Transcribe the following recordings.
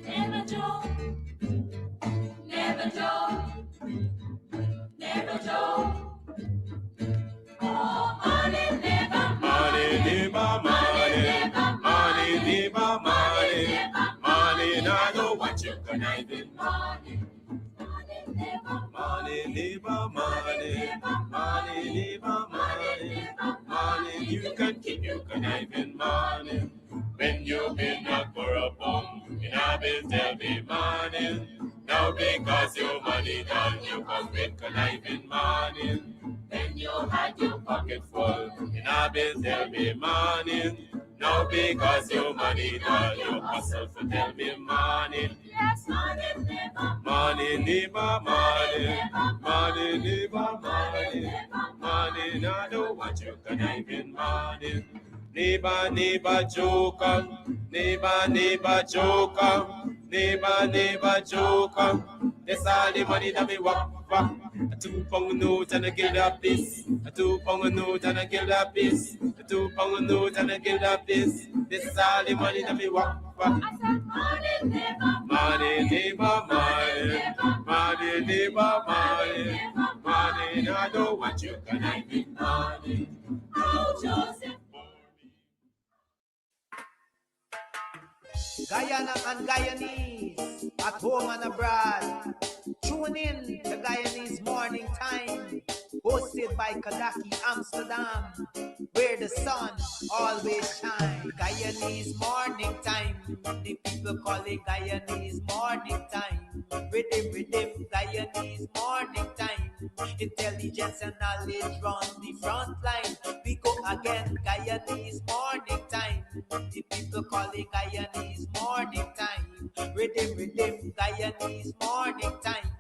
Never joke, never joke, never joke. Oh, money never, money never, money never, money never, money never, money. I know what you're conniving, money. Money never, money never, money, money never, money, money. You can keep your conniving money. When you've been knocked for a bum, in a bill tell me money. Now because your money done, you come with conniving money. When you had your pocket full, in a bill tell me money. Now because your money done, you hustle for tell me money. Yes, money never, money never, money, money never, money, money. Now I don't want you conniving money. Neighbor, neighbor, joker. Neighbor, neighbor, joker. Neighbor, neighbor, joker. That's all the money that me walk. A 2 pound note and a give that piece. A 2 pound note and a give that piece. A 2 pound note and a give that piece. This is all the money that me walk. I said money never, money never, money, money never, money, money. I don't want you conniving money. Oh, Joseph. Guyana and Guyanese, at home and abroad. Tune in to Guyanese Morning Time, hosted by Kadaki Amsterdam, where the sun always shines. Guyanese Morning Time, the people call it Guyanese Morning Time. Rhythm, Guyanese Morning Time. Intelligence and knowledge run the front line. We go again, Guyanese Morning Time. The people call it Guyanese Morning Time. Rhythm, Guyanese Morning Time.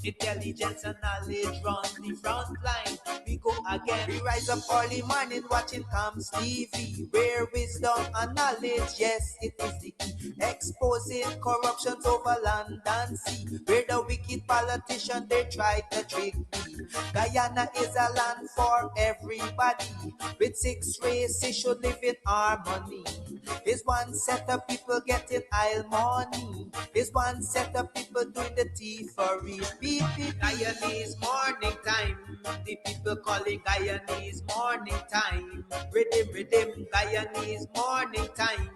Intelligence and knowledge run the front line. We go again. We rise up early morning watching Comes TV, where wisdom and knowledge, yes, it is the key. Exposing corruptions over land and sea, where the wicked politicians they try to trick me. Guyana is a land for everybody. With 6 races should live in harmony. Is one set of people getting aisle money. Is one set of people doing the thievery. Guyanese Morning Time. The people calling Guyanese Morning Time. Rhythm, Guyanese Morning Time.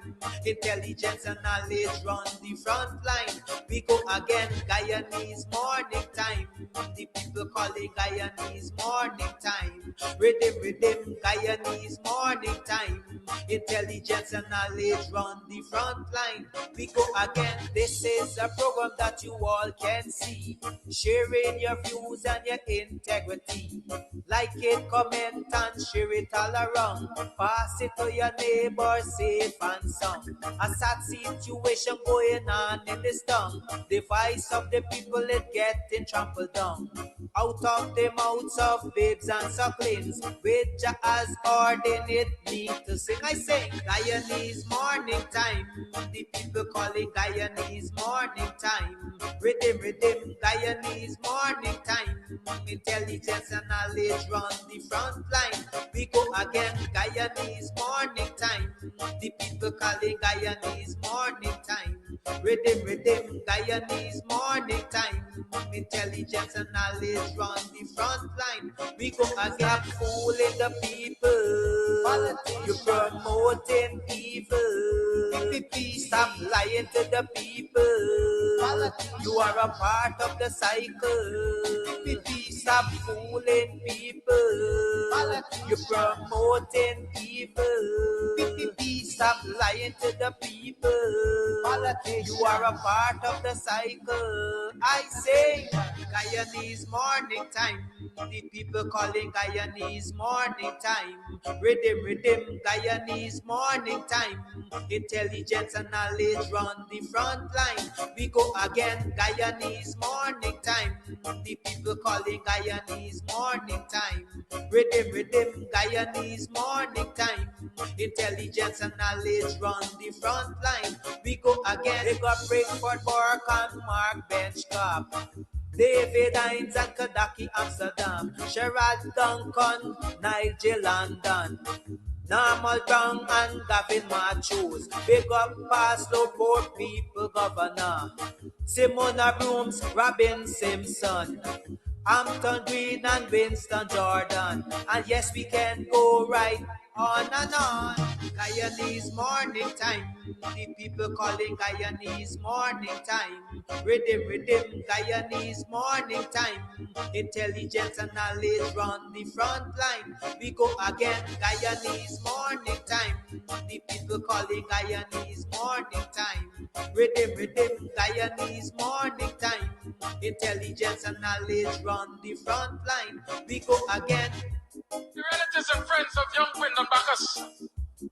Intelligence and knowledge run the front line. We go again, Guyanese Morning Time. The people calling Guyanese Morning Time. Rhythm, Guyanese Morning Time. Intelligence and knowledge run the front line. We go again. This is a program that you all can see, sharing your views and your integrity. Like it, comment and share it all around. Pass it to your neighbor, safe and sound. A sad situation going on in this town. The voice of the people is getting trampled down. Out of the mouths of babes and sucklings, which Jah has ordained me to sing. I sing Guyanese Morning Time. The people call it Guyanese Morning Time. Rhythm, Guyanese Morning Time. Intelligence and knowledge run the front line. We go again, Guyanese Morning Time. The people call it Guyanese Morning Time. Rhythm, Guyanese Morning Time. Intelligence and knowledge run the front line. We go again. Stop fooling the people. You're promoting evil. Stop lying to the people. You are a part of the cycle. Stop fooling people. You're promoting evil. Stop lying to the people. You are a part of the cycle. I say Guyanese Morning Time. The people calling Guyanese Morning Time. Rhythm, Guyanese Morning Time. Intelligence and knowledge run the front line. We go again, Guyanese Morning Time. The people calling Guyanese Morning Time. Rhythm, Guyanese Morning Time. Intelligence and knowledge run the front line. We go again. They got Breakford, Bork and Mark Benchcop. David Hines and Kadaki Amsterdam. Sherrod Duncan, Nigel London. Normal Brown and Gavin Machos. Big up Pastor, poor people governor. Simona Brooms, Robin Simpson. Hampton Green and Winston Jordan. And yes, we can go right on and on. Guyanese morning time. The people calling Guyanese morning time. Rhythm, Guyanese morning time. Intelligence and knowledge run the front line. We go again, Guyanese morning time. The people calling Guyanese morning time. Rhythm, Guyanese morning time. Intelligence and knowledge run the front line. We go again. The relatives and friends of young Wyndham Bacchus,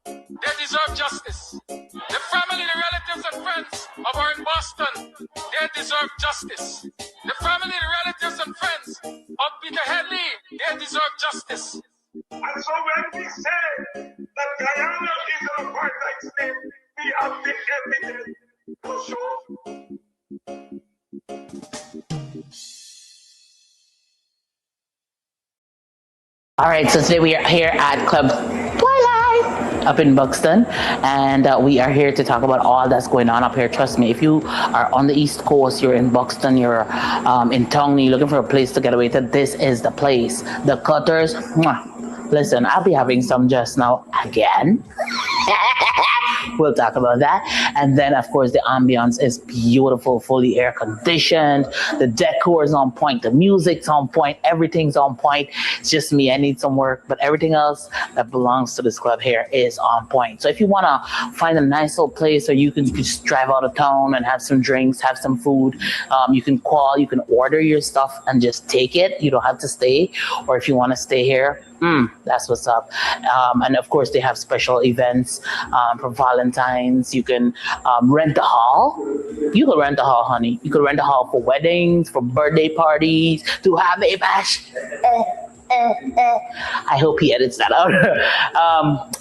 they deserve justice. The family, the relatives and friends of our in Boston, they deserve justice. The family, the relatives and friends of Peter Headley, they deserve justice. And so when we say that Guyana is an apartheid state, we have the evidence to show. All right, so today we are here at Club Twilight up in Buxton, and we are here to talk about all that's going on up here. Trust me, if you are on the East Coast, you're in Buxton, you're in Tongue, you're looking for a place to get away to, this is the place. The Cutters, mwah. Listen, I'll be having some just now again. We'll talk about that. And then, of course, the ambience is beautiful, fully air conditioned. The decor is on point. The music's on point. Everything's on point. It's just me. I need some work. But everything else that belongs to this club here is on point. So if you want to find a nice little place where you can just drive out of town and have some drinks, have some food, you can call, you can order your stuff and just take it. You don't have to stay. Or if you want to stay here, that's what's up. And of course, they have special events for Valentine's. You can rent a hall. You can rent a hall, honey. You can rent a hall for weddings, for birthday parties, to have a bash. I hope he edits that out.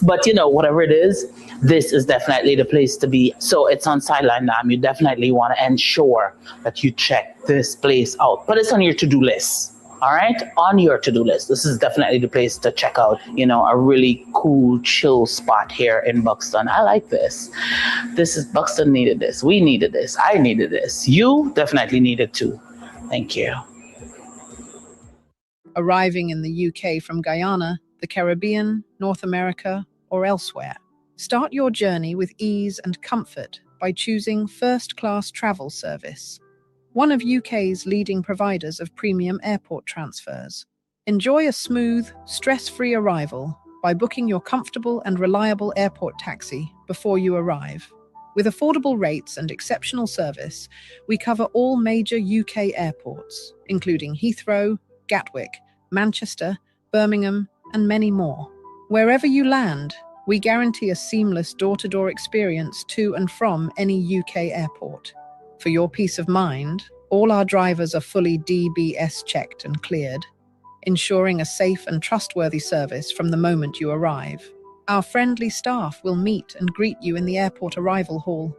But you know, whatever it is, this is definitely the place to be. So it's on Sideline Dam. You definitely want to ensure that you check this place out. But it's on your to-do list. All right, on your to-do list. This is definitely the place to check out, you know, a really cool, chill spot here in Buxton. I like this. This is Buxton needed this. We needed this. I needed this. You definitely needed too. Thank you. Arriving in the UK from Guyana, the Caribbean, North America, or elsewhere. Start your journey with ease and comfort by choosing first-class travel service, one of UK's leading providers of premium airport transfers. Enjoy a smooth, stress-free arrival by booking your comfortable and reliable airport taxi before you arrive. With affordable rates and exceptional service, we cover all major UK airports, including Heathrow, Gatwick, Manchester, Birmingham, and many more. Wherever you land, we guarantee a seamless door-to-door experience to and from any UK airport. For your peace of mind, all our drivers are fully DBS checked and cleared, ensuring a safe and trustworthy service from the moment you arrive. Our friendly staff will meet and greet you in the airport arrival hall,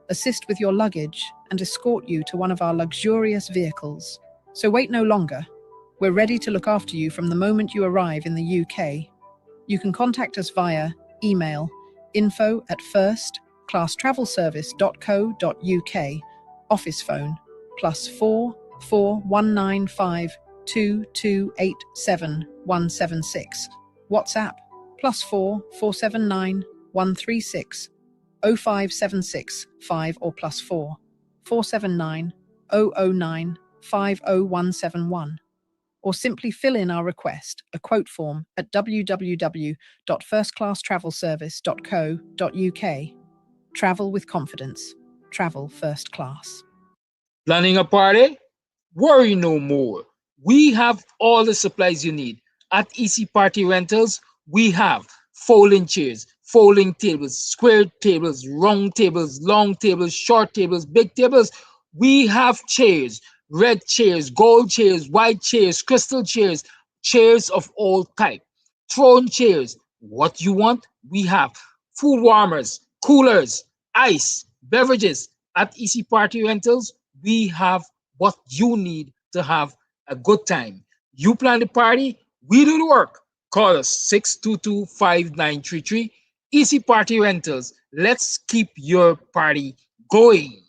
assist with your luggage, and escort you to one of our luxurious vehicles. So wait no longer. We're ready to look after you from the moment you arrive in the UK. You can contact us via email info@firstclasstravelservice.co.uk, office phone +4 4195 2287 176, WhatsApp +4 479 136 0576 5 or +4 479 009 50171, or simply fill in our request, a quote form, at www.firstclasstravelservice.co.uk. Travel with confidence. Travel first class. Planning a party? Worry no more. We have all the supplies you need. At EC Party Rentals, we have folding chairs, folding tables, square tables, round tables, long tables, short tables, big tables. We have chairs, red chairs, gold chairs, white chairs, crystal chairs, chairs of all type, throne chairs. What you want, we have. Food warmers, coolers, ice, beverages. At EC Party Rentals, we have what you need to have a good time. You plan the party, we do the work. Call us 622-5933. Easy Party Rentals. Let's keep your party going.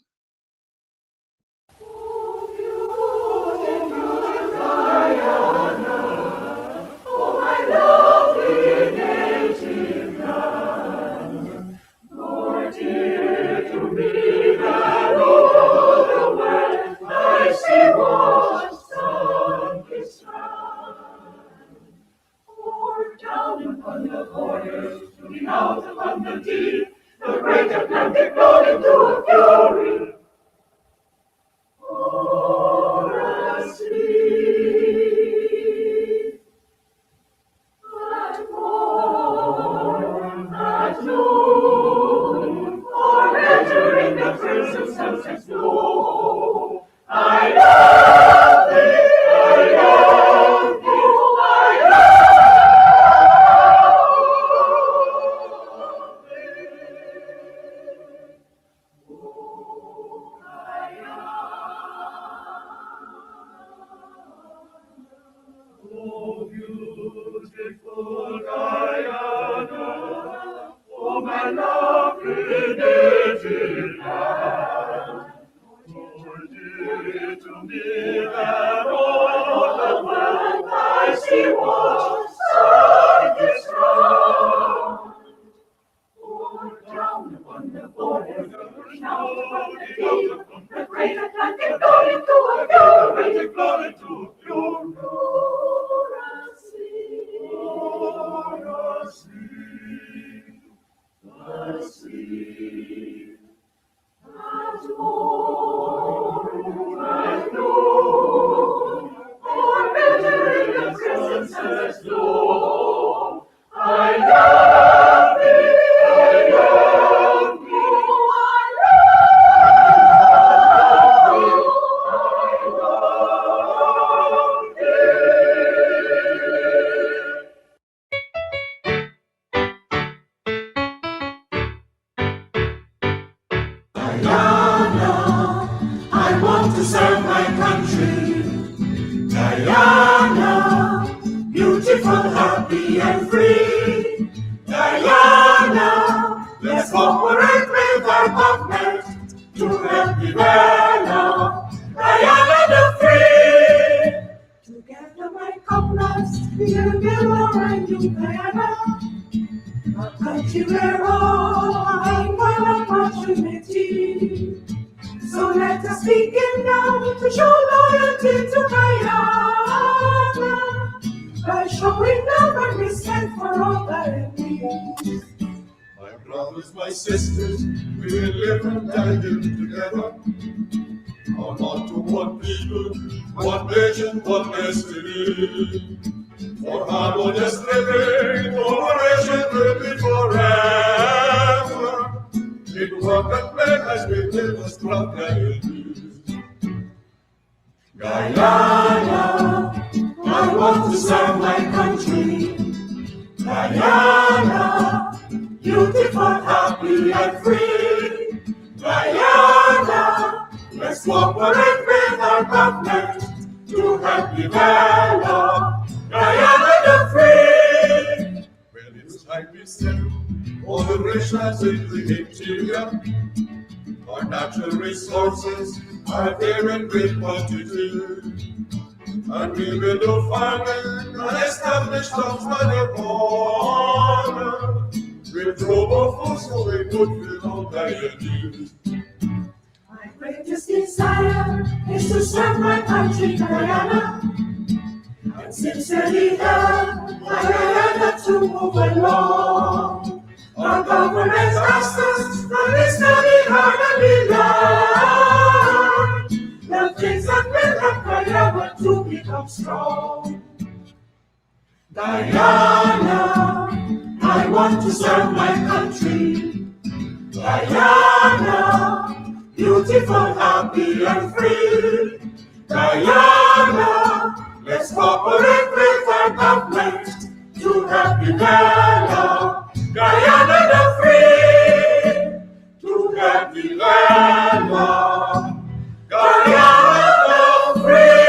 I want to serve my country. Guyana, beautiful, happy, and free. Guyana, let's cooperate with our government to help develop Guyana the free. Together, my comrades, we will build our new Guyana, a country where all are equal opportunity. So let us begin now to show loyalty to Guyana by showing love and respect for all Guyanese. My brothers, my sisters, we will live and die together. Our motto, one people, one nation, one destiny. For harmonious living, cooperation will be forever. In work and play as we live a strong Guyanese. Guyana, I want to serve my country. Guyana, beautiful, happy, and free. Guyana, let's cooperate with our government to help develop Guyana the free. Well, it's time we settle all the racials in the interior. Our natural resources are there in great quantity. And we will do farming and establish towns by the border. We'll grow more food so we could fill all Guyanese. My greatest desire is to serve my country, Guyana, and sincerely help Guyana to move along. Our government asks us that we study hard and we learn the things that will help Guyana to become strong. Guyana, I want to serve my country. Guyana, beautiful, happy, and free. Guyana, let's cooperate with our government to help develop Guyana the free. To help develop Guyana the free.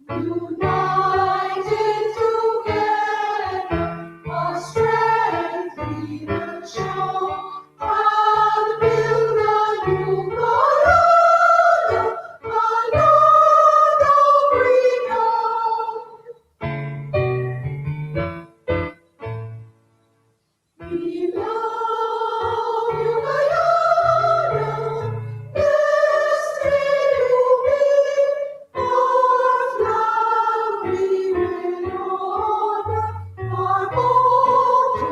United together, our strength we will show. God build a new Guyana, a land of freedom. We love you, Guyana. Yesterday you be our flag we will honor, our motto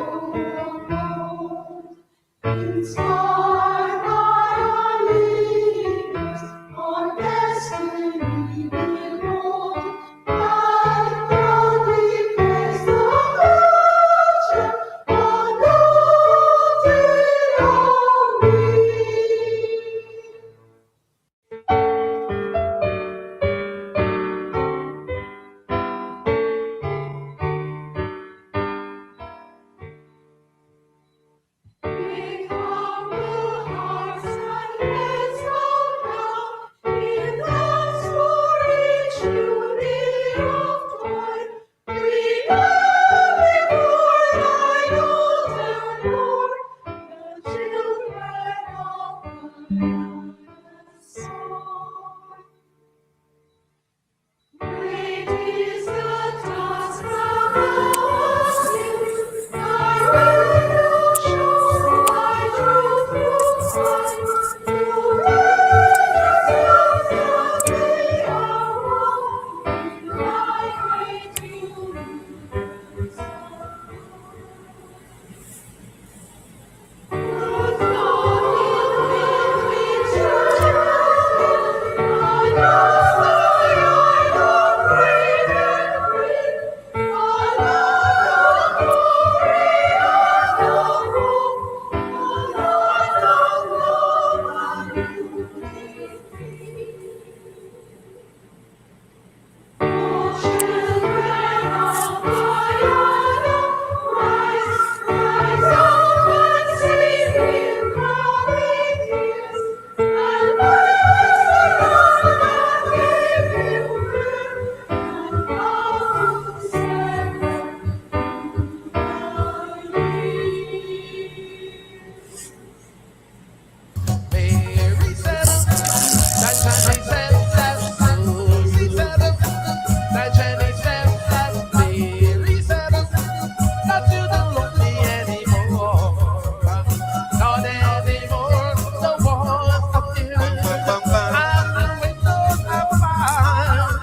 uphold. Inspired by our leaders, our destiny will hold. And proudly face the future, undaunted with humble hearts and heads held down, we dance for each new day of toil. We bow before thy golden Lord, the children of Guyana's song. Great is the task thou hast given, thy revolution, thy truth proclaim. Together we are one, in thy great universe. Good God in victory, Mary said, that Chinese said, that Susie said, that Chinese said, that Mary said, that you don't love me anymore. Not anymore, the walls are filled, and the windows are fine.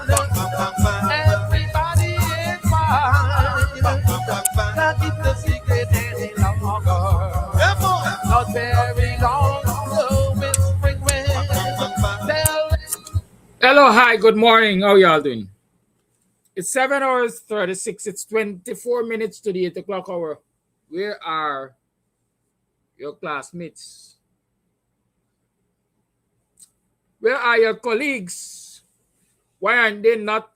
Everybody is fine. Not keep the secret any longer. Not very long, blowing spring wind. Hello, hi, good morning. How y'all doing? It's 7 hours 36. It's 24 minutes to the 8 o'clock hour. Where are your classmates? Where are your colleagues? Why aren't they not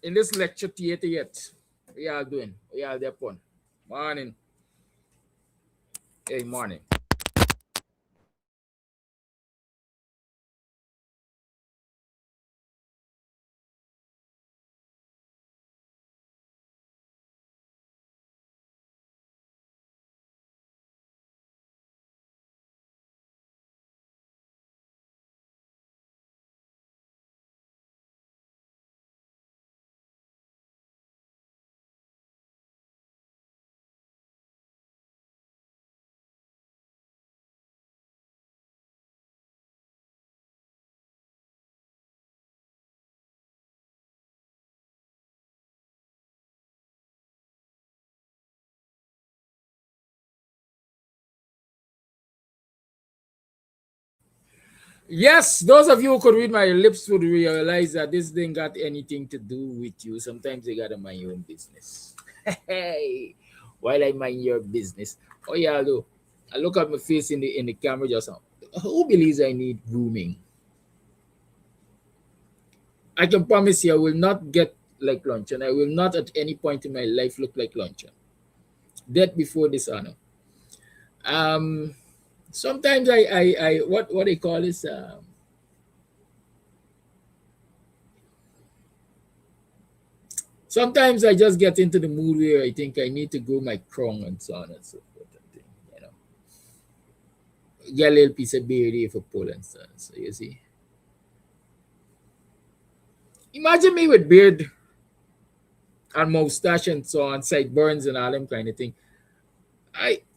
in this lecture theater yet? What y'all doing? What y'all there upon? Morning. Hey, morning. Yes, those of you who could read my lips would realize that this didn't got anything to do with you. Sometimes you gotta mind your own business. Hey, while I mind your business. Oh yeah, do. I look at my face in the camera just now. Who believes I need grooming? I can promise you I will not get like luncheon. I will not at any point in my life look like luncheon. Death before dishonor. Um sometimes I what they call this Sometimes I just get into the mood where I think I need to grow my crown and so on and so forth. You know, get a little piece of beard for pull and so on. So you see, imagine me with beard and mustache and so on, sideburns and all them kind of thing.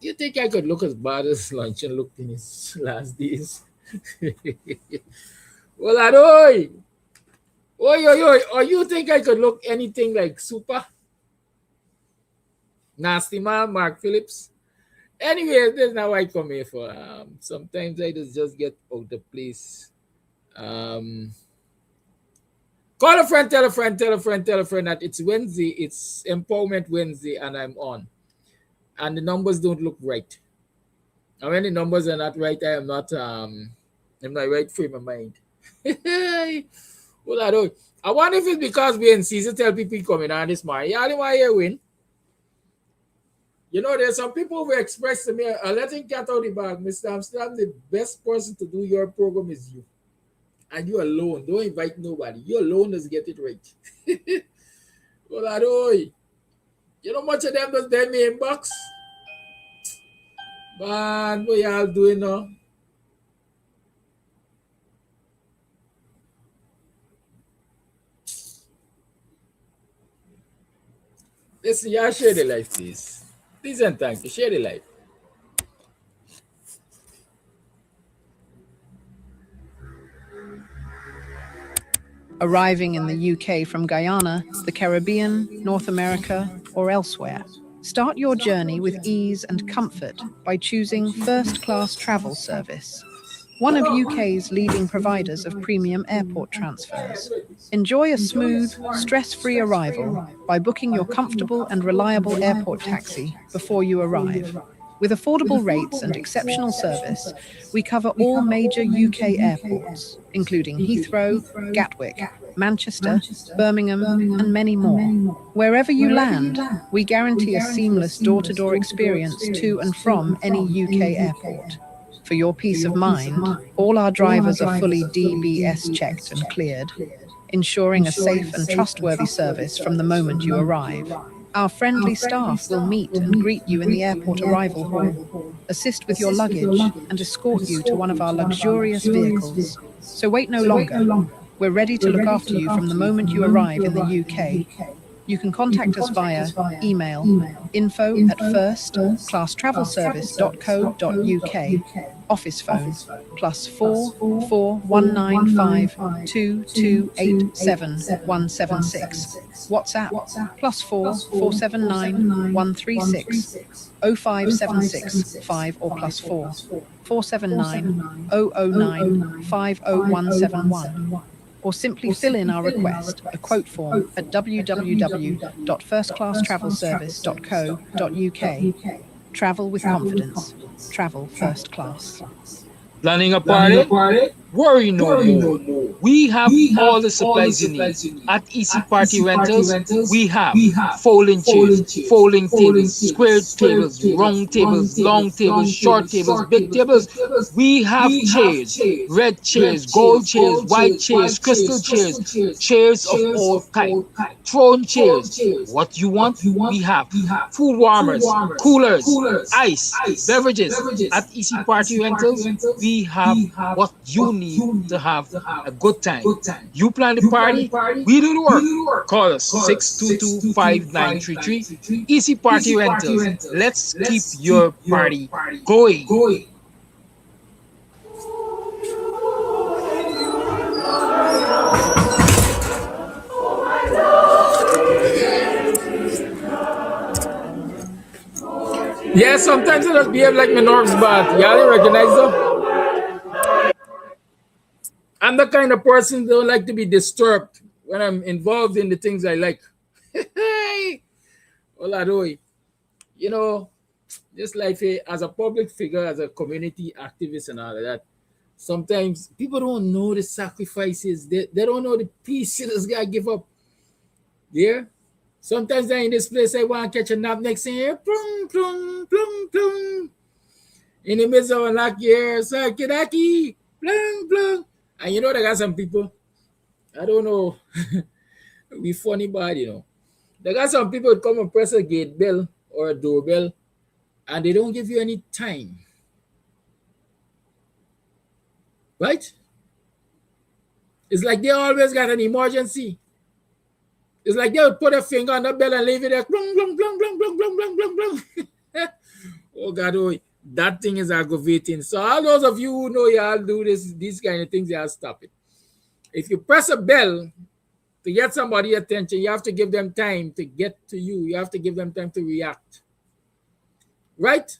You think I could look as bad as Luncheon looked in his last days? Well, oi, or you think I could look anything like super nasty man, Mark Phillips? Anyway, that's not what I come here for. Sometimes I just get out of place. Call a friend, tell a friend, tell a friend, tell a friend that it's Wednesday, it's Empowerment Wednesday, and I'm on. And the numbers don't look right. And when the numbers are not right, I'm not right frame of mind. Well, I don't. I wonder if it's because we're in season, tell people coming on this morning. Yeah, why you win? You know, there's some people who express to me, letting cat out the bag, Mr. Amsterdam, the best person to do your program is you. And you alone. Don't invite nobody. You alone does get it right. Well, I don't. You know much of them does their main box? Man, what y'all doing now? Listen, y'all share the life, please. Please and thank you. Share the life. Arriving in the UK from Guyana, the Caribbean, North America, or elsewhere. Start your journey with ease and comfort by choosing first-class travel service, one of UK's leading providers of premium airport transfers. Enjoy a smooth, stress-free arrival by booking your comfortable and reliable airport taxi before you arrive. With affordable rates and exceptional service, we cover all major UK airports, including Heathrow, Gatwick, Manchester, Birmingham, and many more. Wherever you land, we guarantee a seamless door-to-door experience to and from any UK airport. For your peace of mind, all our drivers are fully DBS checked and cleared, ensuring a safe and trustworthy service from the moment you arrive. Our friendly staff will meet and greet you in the airport arrival hall, assist with your luggage, and escort you to one of our luxurious vehicles. So wait no longer. We're ready to look after you from the moment you arrive in the UK. You can contact us via email info@firstclasstravelservice.co.uk, office phone +4 4195 2287 176, WhatsApp +4 479 136 0576 5 or +4 479 009 50171. Or simply fill in our request, a quote form, at www.firstclasstravelservice.co.uk. Travel with confidence. Travel first class. Planning a party? Worry no more. We have all the supplies you need. At EC Party Rentals, we have folding chairs, folding tables, square tables, round tables, long tables, short tables, big tables. We have chairs, red chairs, gold chairs, white chairs, crystal chairs, chairs of all kinds, throne chairs. What you want, we have. Food warmers, coolers, ice, beverages. At EC Party Rentals, we have what you need to have a good time. You plan the party, we do the work. Call us 622-5933. Easy Party Rentals. Let's keep your party going. Yeah, sometimes I just behave like my nerves bad. Y'all recognize them? I'm the kind of person that don't like to be disturbed when I'm involved in the things I like. Well, you know, just like as a public figure, as a community activist and all of that, sometimes people don't know the sacrifices. They don't know the peace this guy give up. Yeah? Sometimes they're in this place, I want to catch a nap next thing here. Plum, plum, plum, plum. In the midst of a knock here, sakidaki, plum, plum. And you know, they got some people, I don't know, we funny bad, you know. They got some people who come and press a gate bell or a doorbell, and they don't give you any time. Right? It's like they always got an emergency. It's like they would put a finger on the bell and leave it there. Blum, blum, blum, blum, blum, blum, blum, blum, blum. Oh God, oh, that thing is aggravating. So all those of you who know y'all do these kind of things, y'all stop it. If you press a bell to get somebody's attention, you have to give them time to get to you. You have to give them time to react. Right?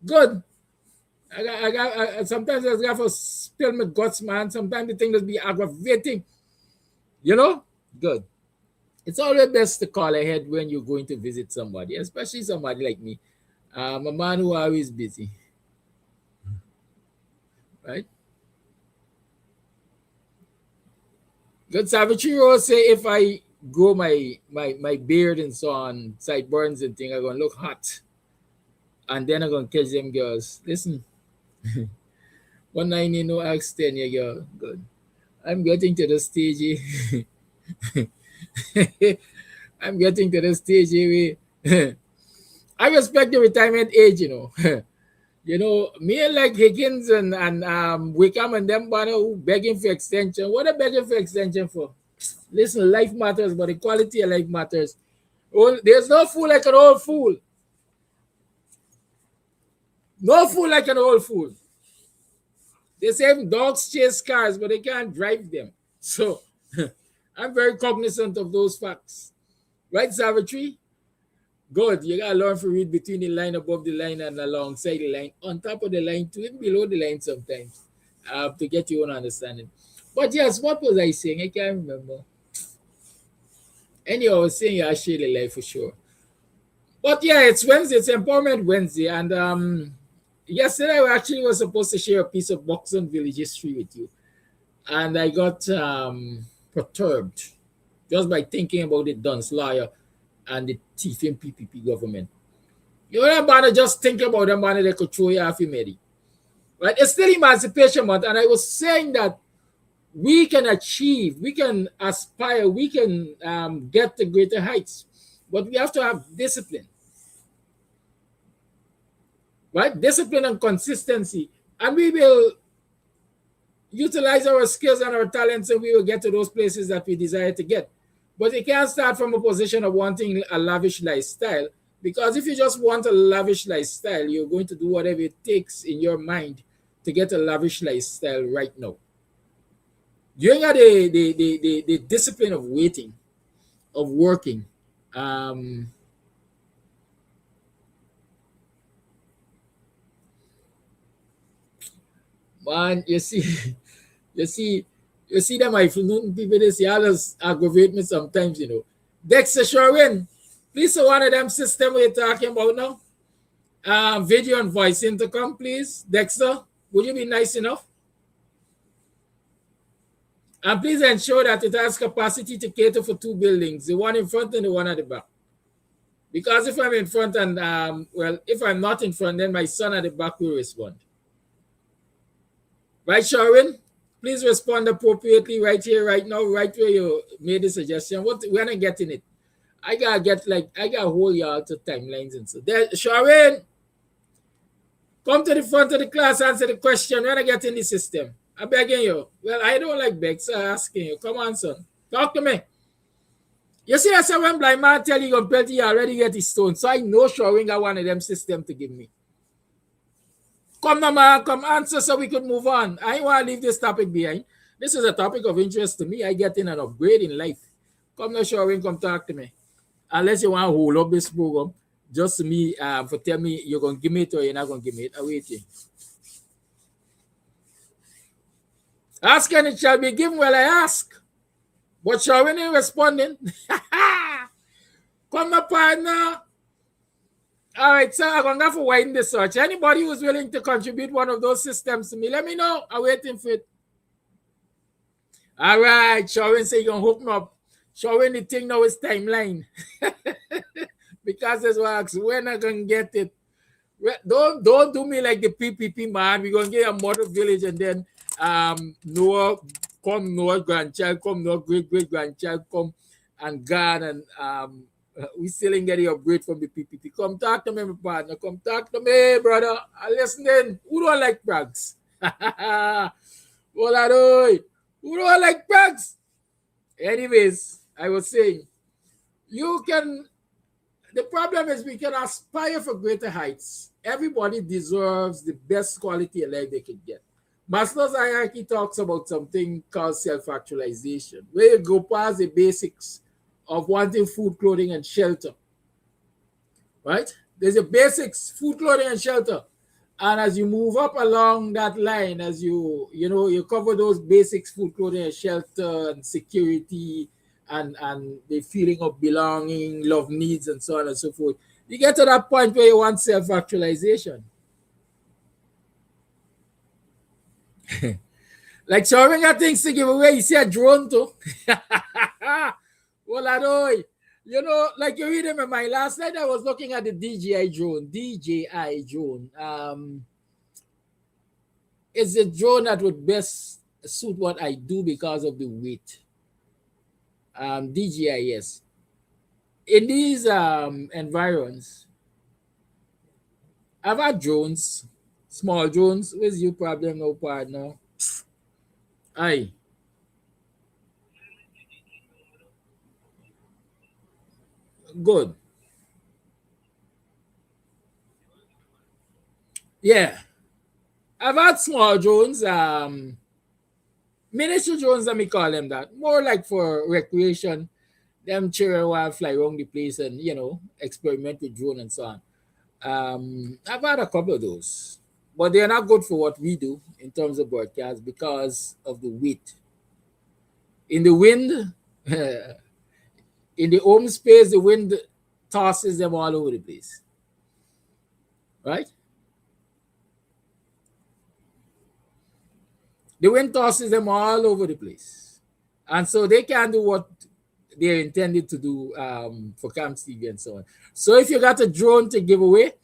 Good. Sometimes I got to spill my guts, man. Sometimes the thing just be aggravating. You know? Good. It's always best to call ahead when you're going to visit somebody, especially somebody like me. I'm a man who always busy. Right? Good. Savitri Rose say if I grow my beard and so on, sideburns and things, I'm going to look hot. And then I'm going to catch them girls. Listen. One night, you know, ask 10 year girl. Good. I'm getting to the stage. I'm getting to the stage where I respect the retirement age, you know. You know, me like Higgins and Wickham and them banner who begging for extension. What are begging for extension for? Listen, life matters, but the quality of life matters. Oh, there's no fool like an old fool. No fool like an old fool. They say dogs chase cars, but they can't drive them. So I'm very cognizant of those facts. Right, Savitri? Good. You gotta learn to read between the line, above the line, and alongside the line, on top of the line, to even below the line sometimes, to get your own understanding. But yes, what was I saying? I can't remember. Anyhow, I was saying I share the life for sure. But yeah, it's Wednesday. It's Empowerment Wednesday, and yesterday I actually was supposed to share a piece of Buxton village history with you, and I got perturbed just by thinking about the Duns lawyer and the thieving PPP government. You know that man, just think about them man, they could throw you off your medi. Right? It's still Emancipation Month, and I was saying that we can achieve, we can aspire, we can get to greater heights, but we have to have discipline. Right? Discipline and consistency, and we will utilize our skills and our talents, and we will get to those places that we desire to get. But you can't start from a position of wanting a lavish lifestyle, because if you just want a lavish lifestyle, you're going to do whatever it takes in your mind to get a lavish lifestyle right now. You ain't got the discipline of waiting, of working. Man, you see, you see them afternoon people, they say, others aggravate me sometimes, you know. Dexter Sherwin, please, one of them system we're talking about now. Video and voice intercom, please. Dexter, would you be nice enough? And please ensure that it has capacity to cater for 2 buildings, the one in front and the one at the back. Because if I'm in front and, well, if I'm not in front, then my son at the back will respond. Right, Sherwin? Please respond appropriately right here, right now, right where you made the suggestion. We're not getting it. I gotta hold y'all to timelines and so. There, Sherwin, come to the front of the class, answer the question. We're not getting the system. I'm begging you. Well, I don't like beg, so I'm asking you. Come on, son. Talk to me. You see, that's when blind man tell you you already get his stone. So I know Sherwin got one of them system to give me. Come now, man, come answer so we could move on. I want to leave this topic behind. This is a topic of interest to me. I get in an upgrade in life. Come now, Sherwin, come talk to me. Unless you want to hold up this program, just to me, for tell me you're going to give me it or you're not going to give me it. I'm waiting. Ask and it shall be given while I ask. But Sherwin ain't responding. Come now, partner. All right, so I'm going to have to widen the search. Anybody who's willing to contribute one of those systems to me, let me know. I'm waiting for it. All right, Sherwin say you're going to hook me up. Sherwin, the thing now is timeline. Because as well, we're not going to get it. Don't do me like the PPP, man. We're going to get a model village and then Noah, come Noah grandchild, come Noah great-great-grandchild, come and God and We still ain't getting upgrade from the PPP. Come talk to me, my partner. Come talk to me, brother. I listening. Who don't like prags? Well, I do. Who don't like prags? Anyways, I was saying, you can. The problem is we can aspire for greater heights. Everybody deserves the best quality of life they can get. Maslow's hierarchy talks about something called self-actualization, where you go past the basics of wanting food, clothing, and shelter. Right? There's a basics, food, clothing, and shelter. And as you move up along that line, as you cover those basics, food, clothing, and shelter, and security, and the feeling of belonging, love needs, and so on and so forth, you get to that point where you want self-actualization. Like Sharon got things to give away. You see a drone too. Well, I know. You know, like you read in my mind. Last night I was looking at the DJI drone. DJI drone. It's a drone that would best suit what I do because of the weight. DJI, yes. In these environs, I've had drones, small drones. Where's your problem, no partner? Aye. Good. Yeah. I've had small drones, miniature drones, let me call them that. More like for recreation. Them children will fly around the place and, experiment with drone and so on. I've had a couple of those. But they're not good for what we do in terms of broadcast because of the weight. In the wind, in the home space, the wind tosses them all over the place. Right? The wind tosses them all over the place. And so they can't do what they're intended to do for Camp TV and so on. So if you got a drone to give away,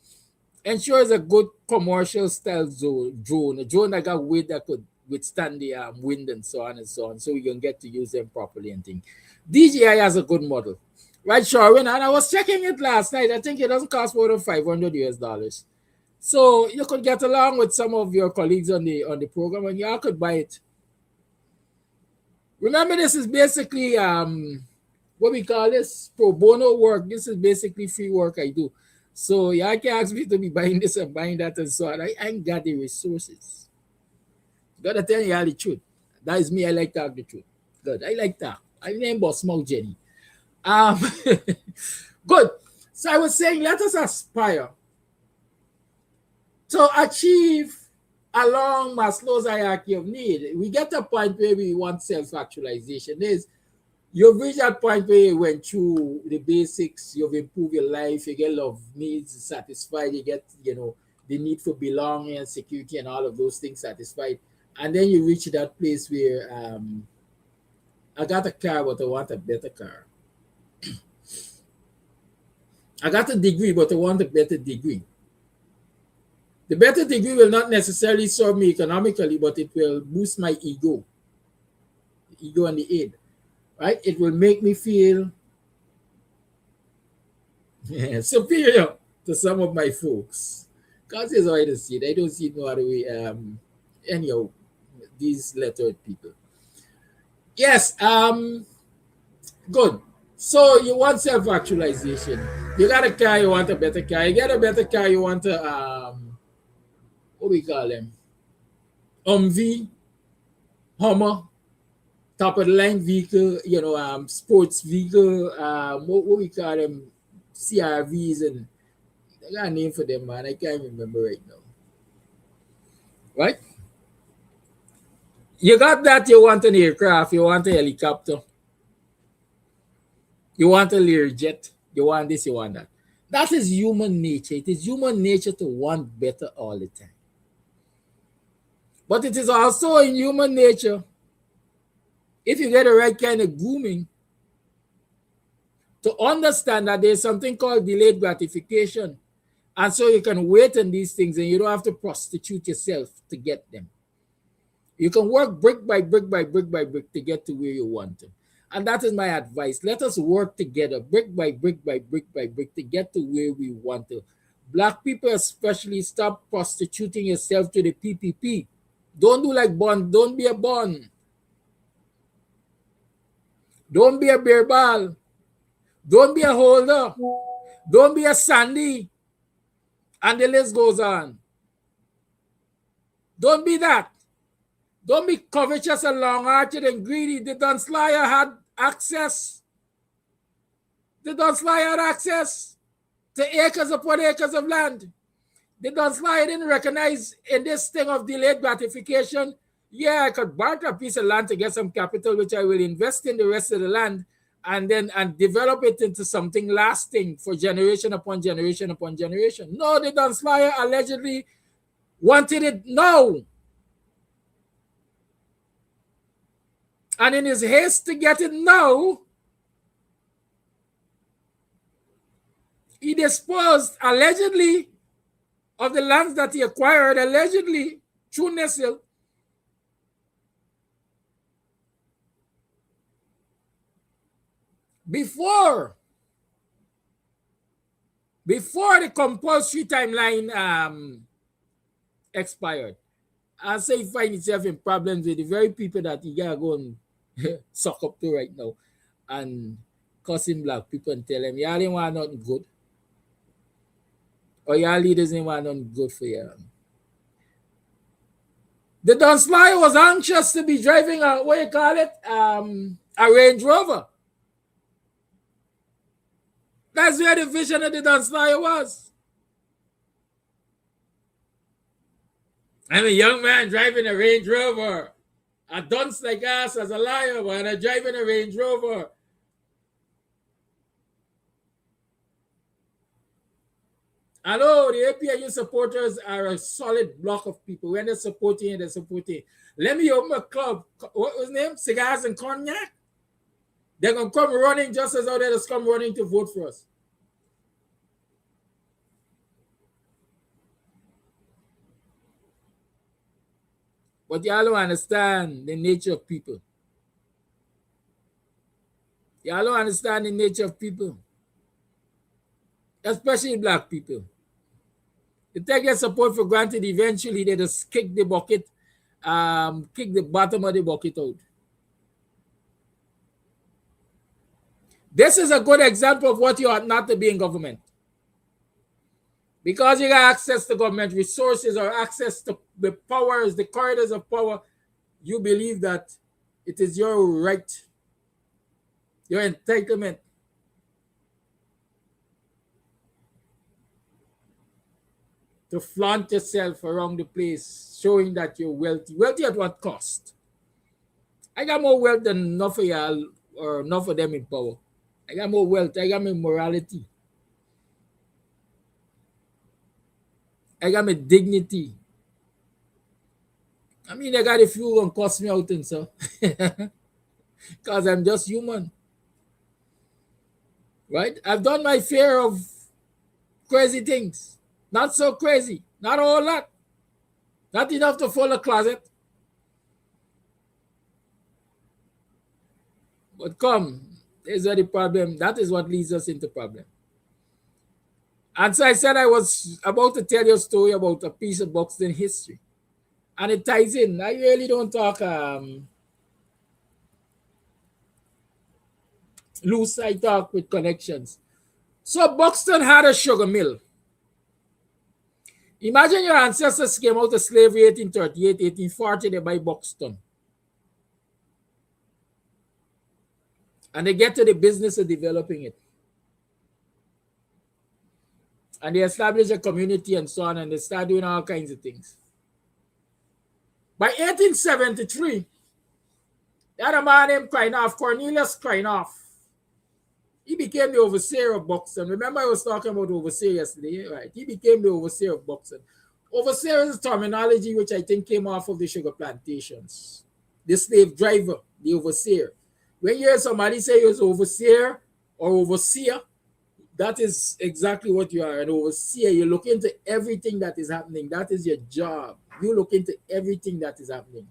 ensure it's a good commercial style drone, a drone that got weight that could withstand the wind and so on, so you can get to use them properly and things. DJI has a good model. Right, Sharon? And I was checking it last night. I think it doesn't cost more than $500. So you could get along with some of your colleagues on the program and y'all could buy it. Remember, this is basically what we call this pro bono work. This is basically free work I do. So y'all can ask me to be buying this and buying that and so on. I ain't got the resources. Gotta tell you all the truth. That is me. I like to talk the truth. Good. I like that. I name Boss Smoke Jenny. Good. So I was saying, let us aspire to achieve along Maslow's hierarchy of need. We get to a point where we want self-actualization. You've reached that point where you went through the basics, you've improved your life, you get love needs satisfied, you get, the need for belonging and security and all of those things satisfied. And then you reach that place where I got a car, but I want a better car. I got a degree, but I want a better degree. The better degree will not necessarily serve me economically, but it will boost my ego and the aid, right? It will make me feel superior to some of my folks. Because it's already see it. I don't see no other way. Anyhow, these lettered people. Yes, good. So you want self-actualization. You got a car, you want a better car. You get a better car, you want a what we call them? Humvee, Hummer, top of the line vehicle, sports vehicle, what we call them, CRVs, and I got a name for them, man. I can't remember right now. Right? You got that, you want an aircraft, you want a helicopter, you want a Learjet, you want this, you want that. That is human nature. It is human nature to want better all the time. But it is also in human nature, if you get the right kind of grooming, to understand that there's something called delayed gratification. And so you can wait on these things and you don't have to prostitute yourself to get them. You can work brick by brick by brick by brick to get to where you want to. And that is my advice. Let us work together, brick by brick by brick by brick, to get to where we want to. Black people especially, stop prostituting yourself to the PPP. Don't do like Bond. Don't be a Bond. Don't be a beer ball. Don't be a holder. Don't be a Sandy. And the list goes on. Don't be that. Don't be covetous and long-hearted and greedy. The Don Slayer had access. The Don Slayer had access to acres upon acres of land. The Don Slayer didn't recognize in this thing of delayed gratification, yeah, I could barter a piece of land to get some capital, which I will invest in the rest of the land and develop it into something lasting for generation upon generation upon generation. No, the Don Slayer allegedly wanted it now. And in his haste to get it now, he disposed allegedly of the lands that he acquired, allegedly through Nestle, before the compulsory timeline expired. And so he finds himself in problems with the very people that he gotta go and suck up to right now and cussing black people and tell them, y'all didn't want nothing good. Or y'all leaders didn't want nothing good for you. The Don Slayer was anxious to be driving a, what you call it? A Range Rover. That's where the vision of the Don Slayer was. I'm a young man driving a Range Rover. A dunce like us as a liar, but I'm driving a Range Rover. Hello, the APIU supporters are a solid block of people. When they're supporting, they're supporting. Let me open a club. What was his name? Cigars and Cognac? They're going to come running just as how they just come running to vote for us. But y'all don't understand the nature of people. Y'all don't understand the nature of people. Especially black people. They take their support for granted. Eventually, they just kick the bucket, kick the bottom of the bucket out. This is a good example of what you ought not to be in government. Because you got access to government resources or access to the powers, the corridors of power, you believe that it is your right, your entitlement to flaunt yourself around the place, showing that you're wealthy. Wealthy at what cost? I got more wealth than enough of y'all or enough of them in power. I got more wealth. I got my morality. I got my dignity. I mean, I got a few gonna cost me out and so. Because I'm just human. Right? I've done my share of crazy things. Not so crazy. Not a whole lot. Not enough to fill a closet. But come, there's where the problem. That is what leads us into problem. And so I said I was about to tell you a story about a piece of Buxton history. And it ties in. I really don't talk loose. I talk with connections. So Buxton had a sugar mill. Imagine your ancestors came out of slavery 1838, 1840, they buy Buxton. And they get to the business of developing it. And they establish a community and so on, and they start doing all kinds of things. By 1873, they had a man named Cornelius Kreinoff. He became the overseer of Buxton. Remember I was talking about overseer yesterday, right? He became the overseer of Buxton. Overseer is a terminology which I think came off of the sugar plantations. The slave driver, the overseer. When you hear somebody say you're an overseer or overseer, that is exactly what you are, an overseer. You look into everything that is happening. That is your job. You look into everything that is happening.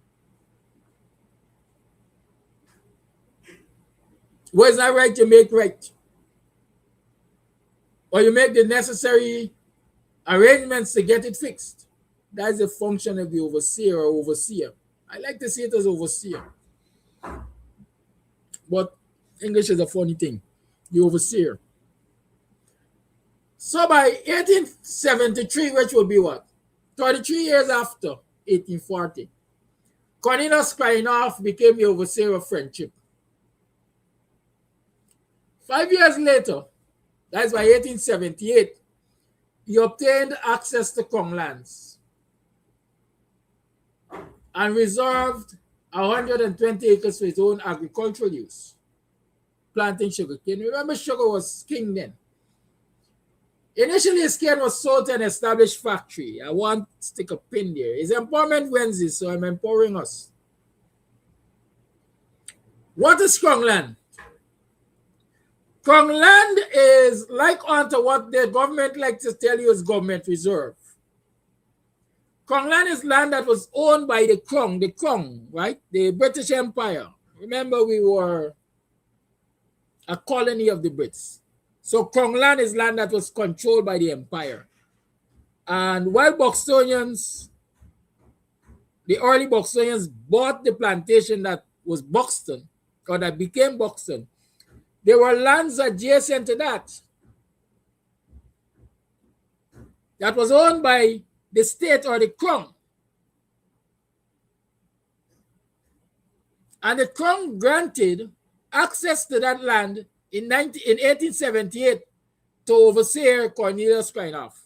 What is not right, you make right. Or you make the necessary arrangements to get it fixed. That's the function of the overseer or overseer. I like to see it as overseer. But English is a funny thing. The overseer. So by 1873, which will be what? 33 years after 1840, Cornelius Kleinoff became the overseer of friendship. 5 years later, that's by 1878, he obtained access to Crown lands and reserved 120 acres for his own agricultural use, planting sugarcane. Remember, sugar was king then. Initially, his cane was sold to an established factory. I want to stick a pin there. It's Empowerment Wednesday, so I'm empowering us. What is Crown land? Crown land is like onto what the government likes to tell you is government reserve. Crown land is land that was owned by the crown, right? The British Empire. Remember, we were a colony of the Brits. So Crown land is land that was controlled by the empire. And while Buxtonians, the early Buxtonians bought the plantation that was Buxton, or that became Buxton, there were lands adjacent to that was owned by the state or the crown. And the crown granted access to that land in 1878 to overseer Cornelius Kleinoff.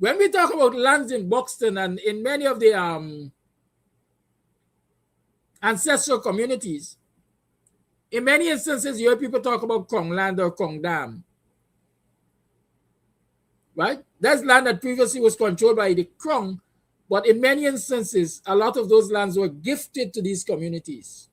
When we talk about lands in Buxton and in many of the ancestral communities, in many instances, you hear people talk about Crown land or Crown dam. Right? That's land that previously was controlled by the crown, but in many instances, a lot of those lands were gifted to these communities.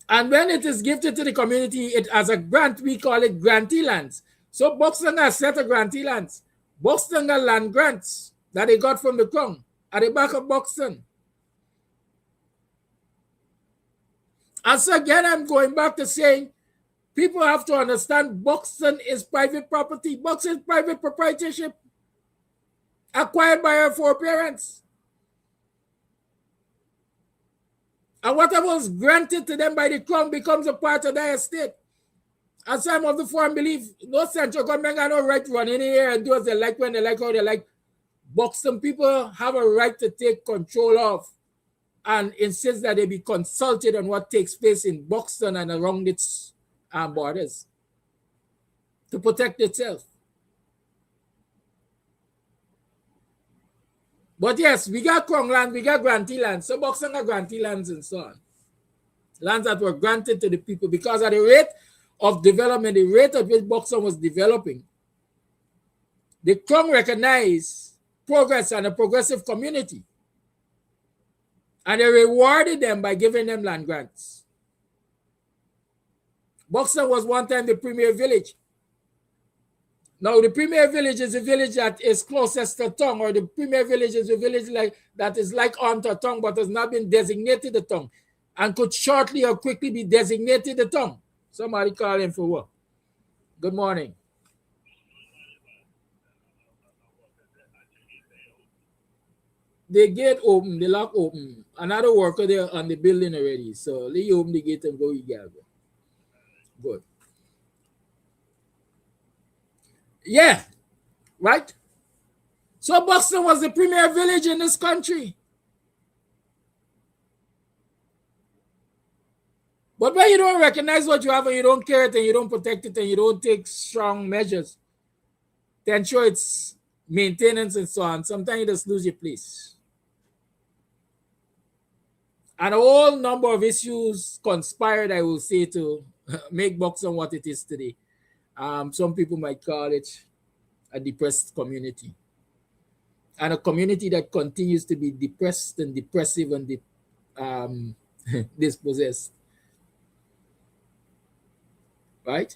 And when it is gifted to the community, it as a grant, we call it grantee lands. So Buxton has set of grantee lands. Buxton got land grants that they got from the crown at the back of Buxton. And so again, I'm going back to saying, people have to understand Buxton is private property. Buxton is private proprietorship acquired by our foreparents. And whatever was granted to them by the crown becomes a part of their estate. And some of the foreign believe no central government got no right to run in here and do as they like, when they like, how they like. Buxton people have a right to take control of and insist that they be consulted on what takes place in Buxton and around its borders to protect itself. But yes, we got crown land, we got grantee lands. So Buxton got grantee lands and so on. Lands that were granted to the people because at the rate of development, the rate at which Buxton was developing, the crown recognized progress and a progressive community. And they rewarded them by giving them land grants. Buxton was one time the premier village. Now, the premier village is a village that is closest to town, or the premier village is a village that is like onto a town but has not been designated a town and could shortly or quickly be designated a town. Somebody call in for work. Good morning. The gate open, the lock open. Another worker there on the building already. So let you open the gate and go, you gather. Good. Yeah, right? So Buxton was the premier village in this country. But when you don't recognize what you have and you don't care it and you don't protect it and you don't take strong measures to ensure its maintenance and so on, sometimes you just lose your place. And a whole number of issues conspired, I will say, to make Buxton what it is today. Some people might call it a depressed community. And a community that continues to be depressed and depressive and dispossessed. Right?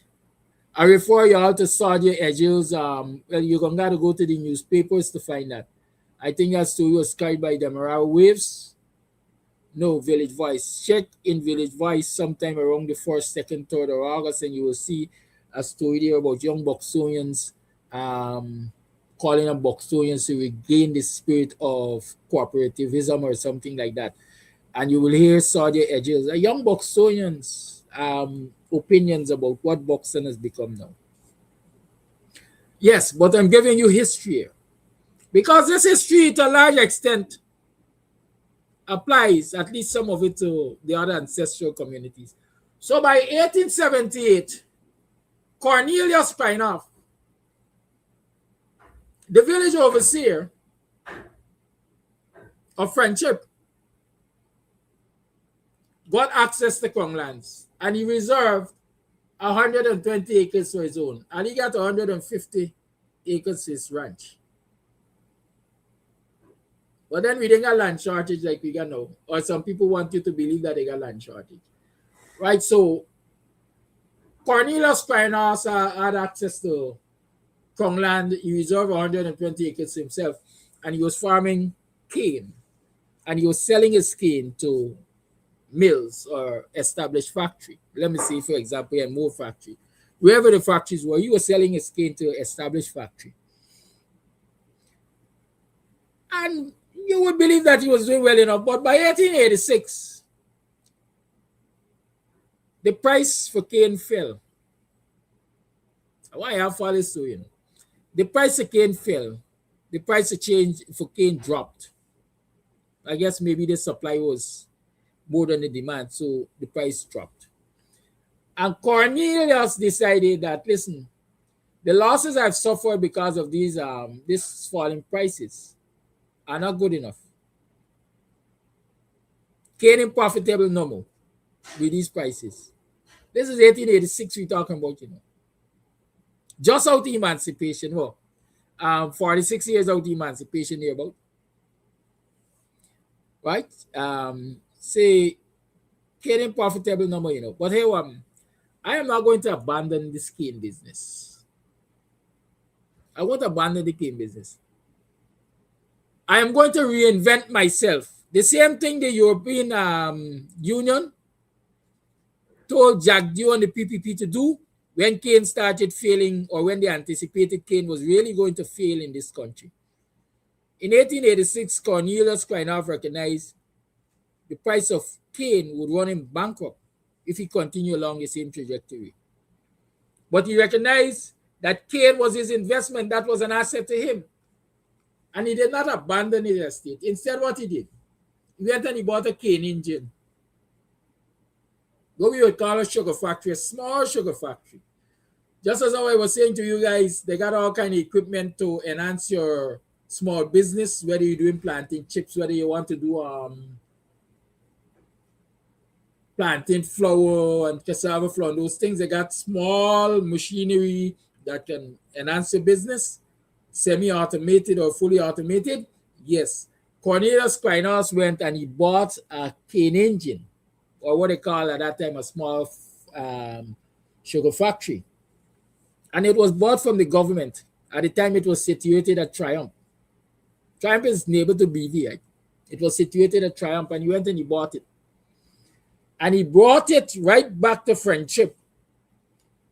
I refer you all to Sadia Edges. Well, you're going to go to the newspapers to find that. I think that story was carried by the Demerara Waves. No, Village Voice. Check in Village Voice sometime around the 1st, 2nd, 3rd of August, and you will see a story there about young Buxtonians calling on Buxtonians to regain the spirit of cooperativism or something like that. And you will hear Saudi Edges, young Buxtonians' opinions about what Buxton has become now. Yes, but I'm giving you history here. Because this history, to a large extent, applies, at least some of it, to the other ancestral communities. So by 1878, Cornelius Pinoff, the village overseer of Friendship, got access to Crown lands, and he reserved 120 acres for his own, and he got 150 acres his ranch. But then we didn't got land shortage like we got now, or some people want you to believe that they got land shortage, right? So Cornelius Pioneers had access to Crown land. He reserved 120 acres himself, and he was farming cane, and he was selling his cane to mills or established factory. Let me see, for example, a more factory. Wherever the factories were, he was selling his cane to established factory. And you would believe that he was doing well enough, but by 1886, the price for cane fell. Why I follow this story, the price of cane fell. The price of change for cane dropped. I guess maybe the supply was more than the demand, so the price dropped. And Cornelius decided that, listen, the losses I've suffered because of these this falling prices are not good enough. Cane ain't profitable no more with these prices. This is 1886 we're talking about, Just out the emancipation, 46 years out the emancipation here about. Right? Say cane ain't profitable no more, But hey, I am not going to abandon this cane business. I won't abandon the cane business. I am going to reinvent myself. The same thing the European Union told Jack Dew and the PPP to do when cane started failing, or when they anticipated cane was really going to fail in this country. In 1886, Cornelius Kleinoff recognized the price of cane would run him bankrupt if he continued along the same trajectory. But he recognized that cane was his investment, that was an asset to him. And he did not abandon his estate. Instead, what he did, he went and he bought a cane engine. What we would call a sugar factory, a small sugar factory. Just as how I was saying to you guys, they got all kind of equipment to enhance your small business, whether you're doing planting chips, whether you want to do planting flour and cassava flour, those things. They got small machinery that can enhance your business, semi-automated or fully automated. Yes, Cornelius Kleinoff went and he bought a cane engine, or what they call at that time a small sugar factory. And it was bought from the government. At the time, it was situated at Triumph. Triumph is neighbor to BV. Right? It was situated at Triumph, and he went and he bought it. And he brought it right back to Friendship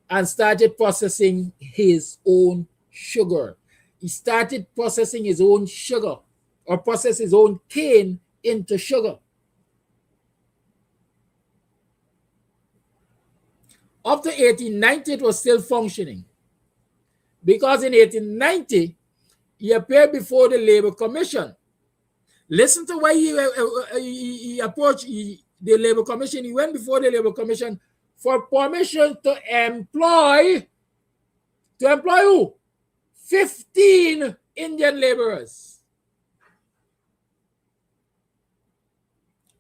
and started processing his own sugar. He started processing his own sugar, or process his own cane into sugar. Up to 1890, it was still functioning. Because in 1890, he appeared before the Labor Commission. Listen to why he approached the Labor Commission. He went before the Labor Commission for permission to employ who? 15 Indian laborers.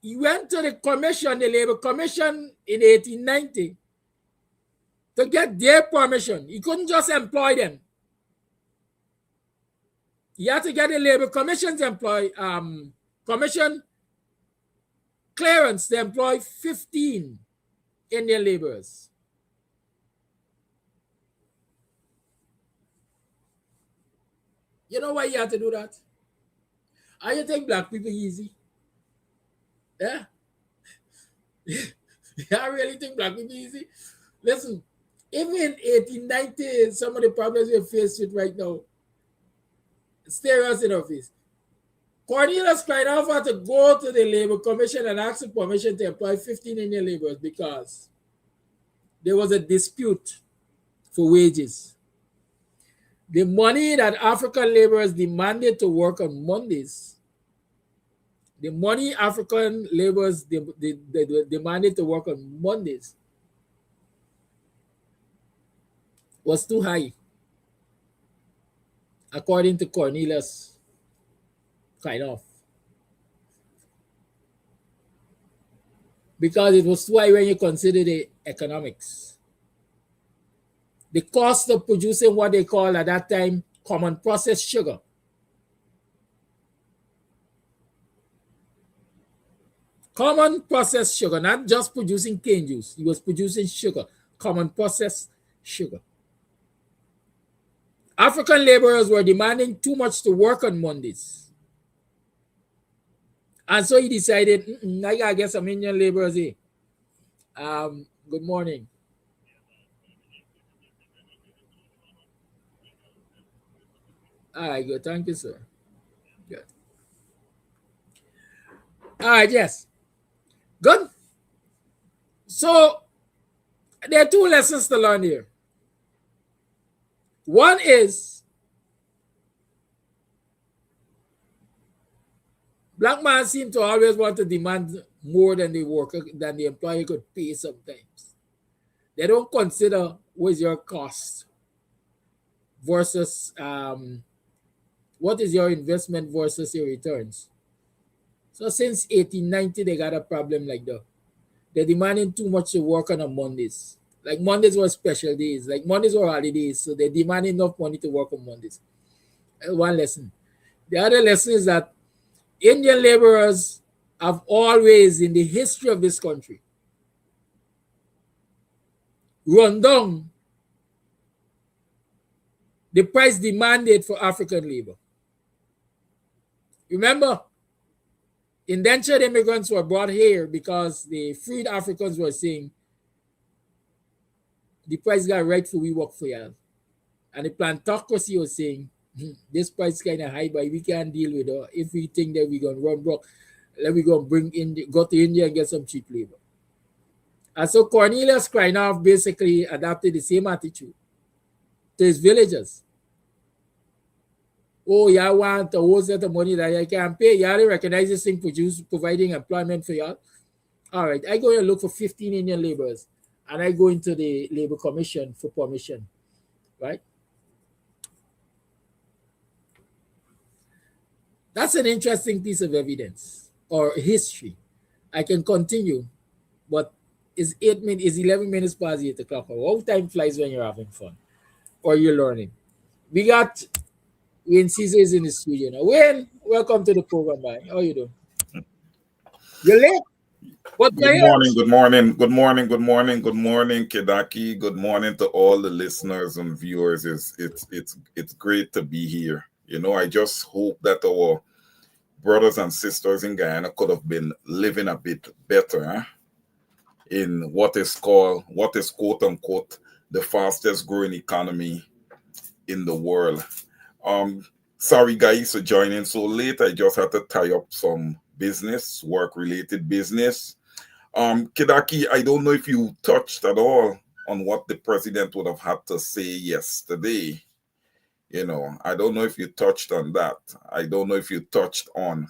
He went to the commission, the Labor Commission in 1890, to get their permission. He couldn't just employ them. He had to get the Labor Commission's commission clearance to employ 15 Indian laborers. You know why he had to do that? And you think black people easy? Yeah? I really think black people easy? Listen, even in 1890, some of the problems we're faced with right now, stare us in our face. Cornelius Kleinoff had to go to the Labor Commission and ask for permission to employ 15 Indian laborers because there was a dispute for wages. The money that African laborers demanded to work on Mondays, the money African laborers demanded to work on Mondays was too high, according to Cornelius Kleinoff. Because it was too high when you consider the economics. The cost of producing what they call at that time common processed sugar. Common processed sugar, not just producing cane juice. He was producing sugar, common processed sugar. African laborers were demanding too much to work on Mondays. And so he decided, I gotta get some Indian laborers here. Good morning. All right, good. Thank you, sir. Good. All right, yes. Good. So there are two lessons to learn here. One is black man seem to always want to demand more than the worker, than the employer could pay sometimes. They don't consider what is your cost versus what is your investment versus your returns. So since 1890, they got a problem like that. They're demanding too much to work on Mondays. Like Mondays were special days. Like Mondays were holidays. So they demand enough money to work on Mondays. One lesson. The other lesson is that Indian laborers have always, in the history of this country, run down the price demanded for African labor. Remember, indentured immigrants were brought here because the freed Africans were saying, the price got right for we work for y'all. And the plantocracy was saying, this price is kind of high, but we can't deal with it. If we think that we're going to run broke, let me go and go to India and get some cheap labor. And so Cornelius Kleinoff basically adopted the same attitude to his villagers. Oh, y'all want a whole set of money that I can't pay. Y'all recognize this thing providing employment for y'all. All right, I go and look for 15 Indian laborers and I go into the Labor Commission for permission, right? That's an interesting piece of evidence or history. I can continue, but it's 11 minutes past 8 o'clock. How time flies when you're having fun or you're learning. We got Wayne Caesar is in the studio now. Wayne, welcome to the program, man. How you doing? You're late. What Good morning, good morning, good morning, good morning, good morning, Kedaki. Good morning to all the listeners and viewers. It's great to be here. You know, I just hope that our brothers and sisters in Guyana could have been living a bit better in what is quote unquote the fastest growing economy in the world. Sorry guys for joining so late. I just had to tie up some business, work related business. Kedaki, I don't know if you touched at all on what the president would have had to say yesterday. You know, I don't know if you touched on that. I don't know if you touched on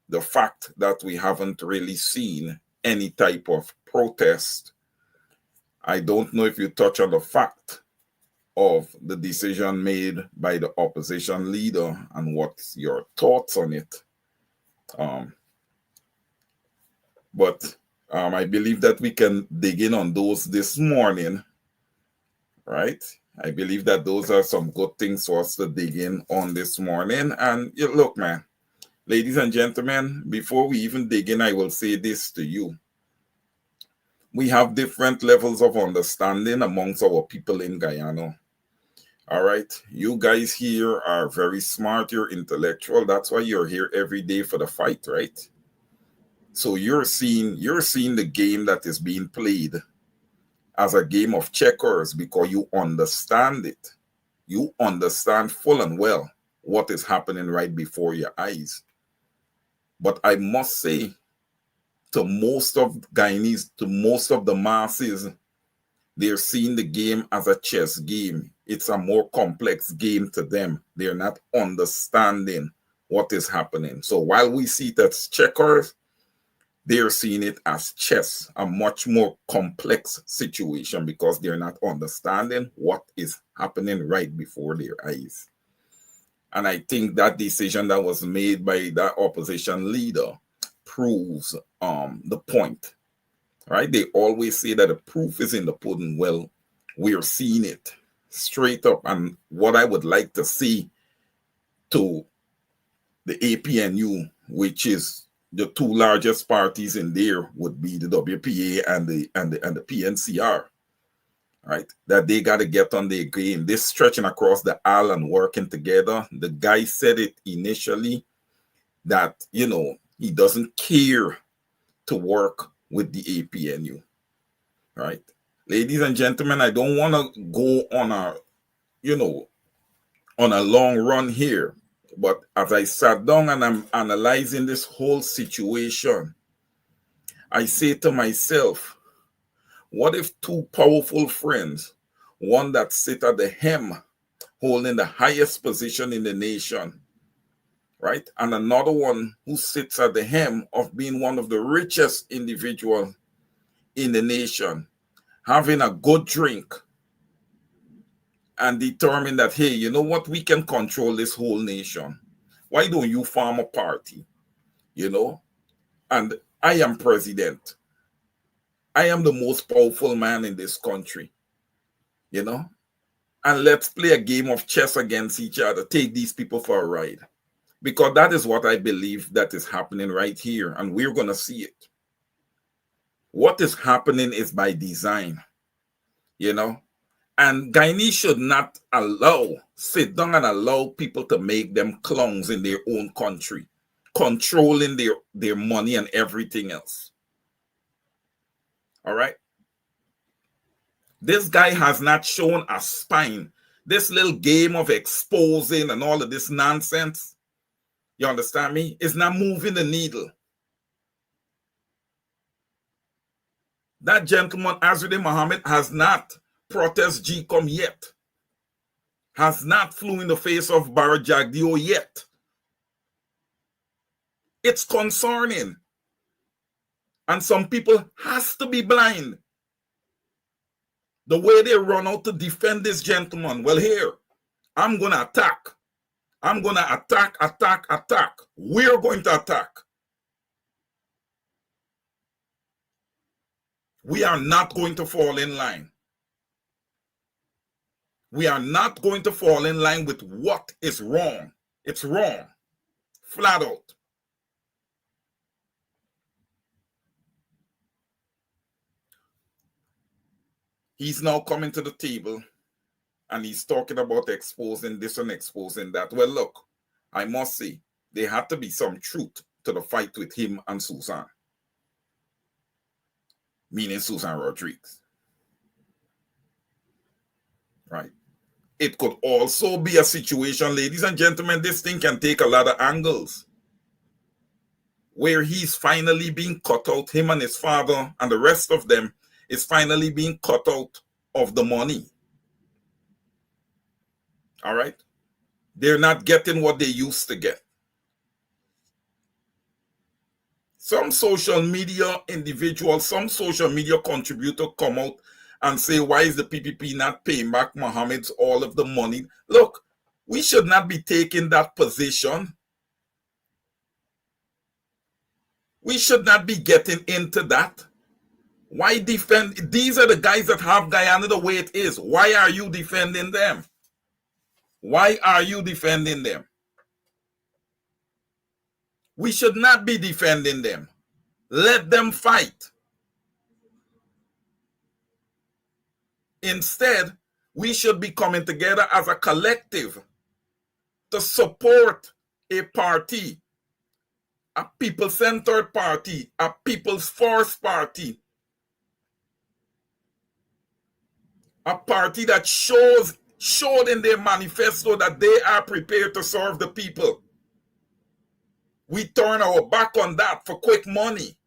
the fact that we haven't really seen any type of protest. I don't know if you touch on the fact of the decision made by the opposition leader and what's your thoughts on it. But I believe that we can dig in on those this morning, right? I believe that those are some good things for us to dig in on this morning. And look, man, ladies and gentlemen, before we even dig in, I will say this to you. We have different levels of understanding amongst our people in Guyana. All right. You guys here are very smart. You're intellectual. That's why you're here every day for the fight, right? So you're seeing the game that is being played as a game of checkers because you understand it. You understand full and well what is happening right before your eyes. But I must say, to most of Guyanese, to most of the masses, they're seeing the game as a chess game. It's a more complex game to them. They're not understanding what is happening. So while we see it as checkers, they're seeing it as chess, a much more complex situation because they're not understanding what is happening right before their eyes. And I think that decision that was made by that opposition leader proves the point. Right? They always say that the proof is in the pudding. Well, we're seeing it straight up. And what I would like to see to the APNU, which is the two largest parties in there, would be the WPA and the PNCR. Right? That they got to get on their game. This stretching across the aisle and working together. The guy said it initially that, you know, he doesn't care to work with the APNU. Right, ladies and gentlemen, I don't want to go on a, you know, on a long run here, but as I sat down and I'm analyzing this whole situation, I say to myself, what if two powerful friends, one that sit at the hem, holding the highest position in the nation, right, and another one who sits at the hem of being one of the richest individuals in the nation, having a good drink and determine that, hey, you know what, we can control this whole nation. Why don't you form a party? You know, and I am president. I am the most powerful man in this country, you know, and let's play a game of chess against each other. Take these people for a ride, because that is what I believe that is happening right here, and we're going to see it. What is happening is by design, you know. And Guyanese should not sit down and allow people to make them clowns in their own country, controlling their money and everything else. All right? This guy has not shown a spine. This little game of exposing and all of this nonsense, you understand me, is not moving the needle. That gentleman, Azruddin Mohammed, has not protest GCOM yet. Has not flew in the face of Barra Jagdeo yet. It's concerning. And some people has to be blind. The way they run out to defend this gentleman. Well, here, I'm going to attack. I'm going to attack. We're going to attack. We are not going to fall in line. We are not going to fall in line with what is wrong. It's wrong. Flat out. He's now coming to the table and he's talking about exposing this and exposing that. Well, look, I must say, there had to be some truth to the fight with him and Susan. Meaning Susan Rodriguez. Right? It could also be a situation, ladies and gentlemen, this thing can take a lot of angles, where he's finally being cut out, him and his father and the rest of them is finally being cut out of the money. All right? They're not getting what they used to get. Some social media individual, some social media contributor come out and say, why is the PPP not paying back Mohammed's all of the money? Look, we should not be taking that position. We should not be getting into that. Why defend? These are the guys that have Guyana the way it is. Why are you defending them? Why are you defending them? We should not be defending them. Let them fight. Instead, We should be coming together as a collective to support a party, a people-centered party, a people's force party, a party that showed in their manifesto that they are prepared to serve the people. We turn our back on that for quick money.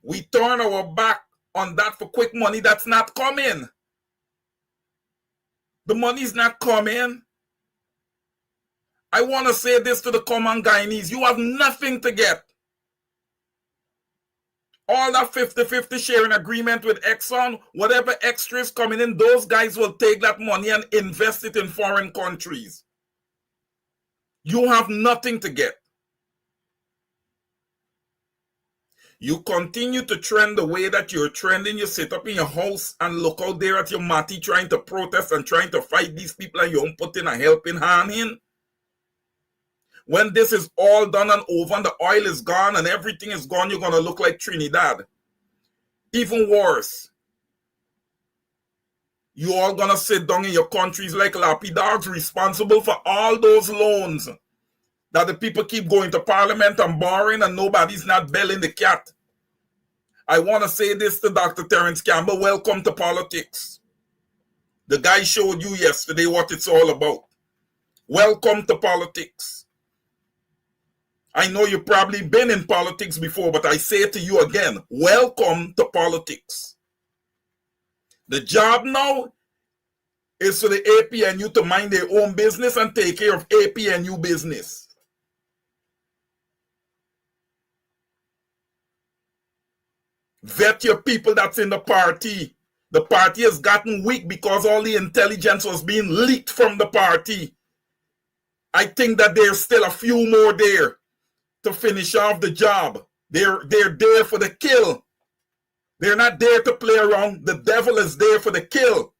We turn our back on that for quick money that's not coming. The money's not coming. I want to say this to the common Guyanese. You have nothing to get. All that 50-50 sharing agreement with Exxon, whatever extras coming in, those guys will take that money and invest it in foreign countries. You have nothing to get. You continue to trend the way that you're trending. You sit up in your house and look out there at your matty trying to protest and trying to fight these people, and you don't put in a helping hand in. When this is all done and over and the oil is gone and everything is gone, you're going to look like Trinidad. Even worse. You all going to sit down in your countries like lapidards responsible for all those loans that the people keep going to parliament and borrowing and nobody's not belling the cat. I want to say this to Dr. Terence Campbell. Welcome to politics. The guy showed you yesterday what it's all about. Welcome to politics. I know you've probably been in politics before, but I say it to you again. Welcome to politics. The job now is for the APNU to mind their own business and take care of APNU business. Vet your people that's in the party. The party has gotten weak because all the intelligence was being leaked from the party. I think that there's still a few more there to finish off the job. They're there for the kill. They're not there to play around. The devil is there for the kill.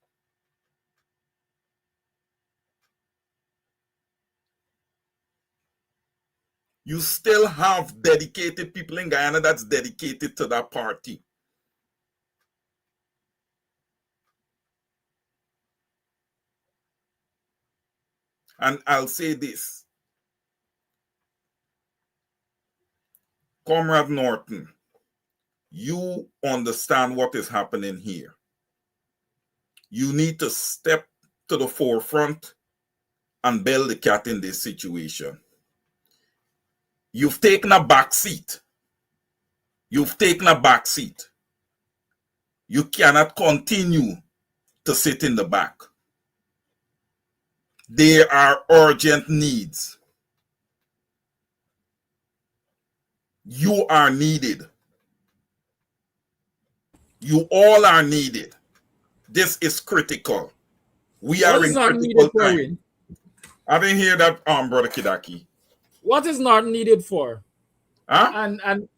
You still have dedicated people in Guyana that's dedicated to that party. And I'll say this. Comrade Norton, you understand what is happening here. You need to step to the forefront and bail the cat in this situation. You've taken a back seat. You've taken a back seat. You cannot continue to sit in the back. There are urgent needs. You are needed. You all are needed. This is critical. We are in critical time. I didn't hear that, Brother Kidaki. What is not needed for? Huh?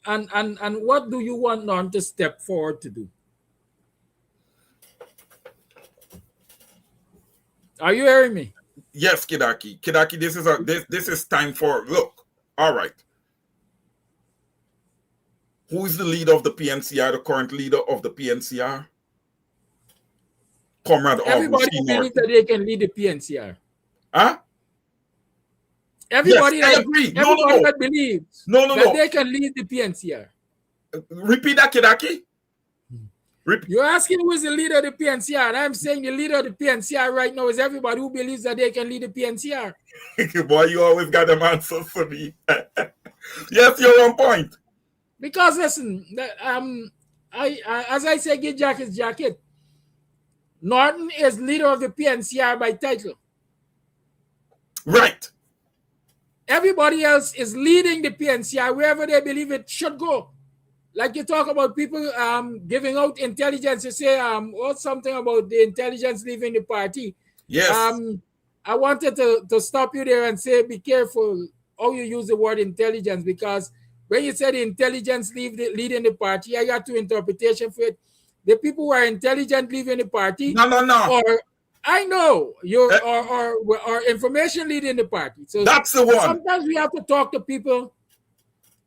And what do you want Norton to step forward to do? Are you hearing me? Yes, Kidaki. Kidaki, this is time for look. All right. Who is the leader of the PNCR, the current leader of the PNCR? Comrade Everybody believes that they can lead the PNCR. Huh? Everybody, yes, I agree. Everybody that believes that they can lead the PNCR. Repeat that, Kidaki. You're asking who is the leader of the PNCR, and I'm saying the leader of the PNCR right now is everybody who believes that they can lead the PNCR. Boy, you always got them answers for me. Yes, you're on point. Because listen, as I say, get Jacket's jacket. Norton is leader of the PNCR by title. Right. Everybody else is leading the PNCR wherever they believe it should go. Like you talk about people giving out intelligence. You say something about the intelligence leaving the party. Yes. I wanted to stop you there and say be careful how you use the word intelligence, because when you said intelligence leading the party, I got two interpretations for it. The people who are intelligent leaving the party. No. Or I know you're or information leading the party. So that's the one. Sometimes we have to talk to people.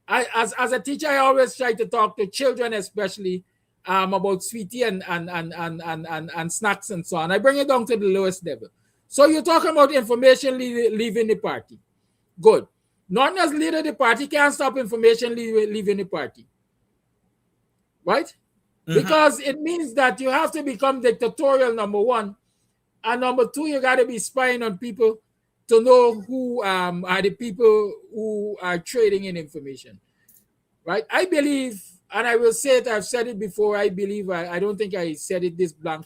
As a teacher, I always try to talk to children, especially, about sweetie and snacks and so on. I bring it down to the lowest level. So you're talking about information leaving the party. Good. Not as leader of the party can't stop information leaving the party. Right? Mm-hmm. Because it means that you have to become dictatorial, number one. And number two, you got to be spying on people to know who are the people who are trading in information. Right? I believe, and I will say it, I've said it before, I believe, I don't think I said it this blank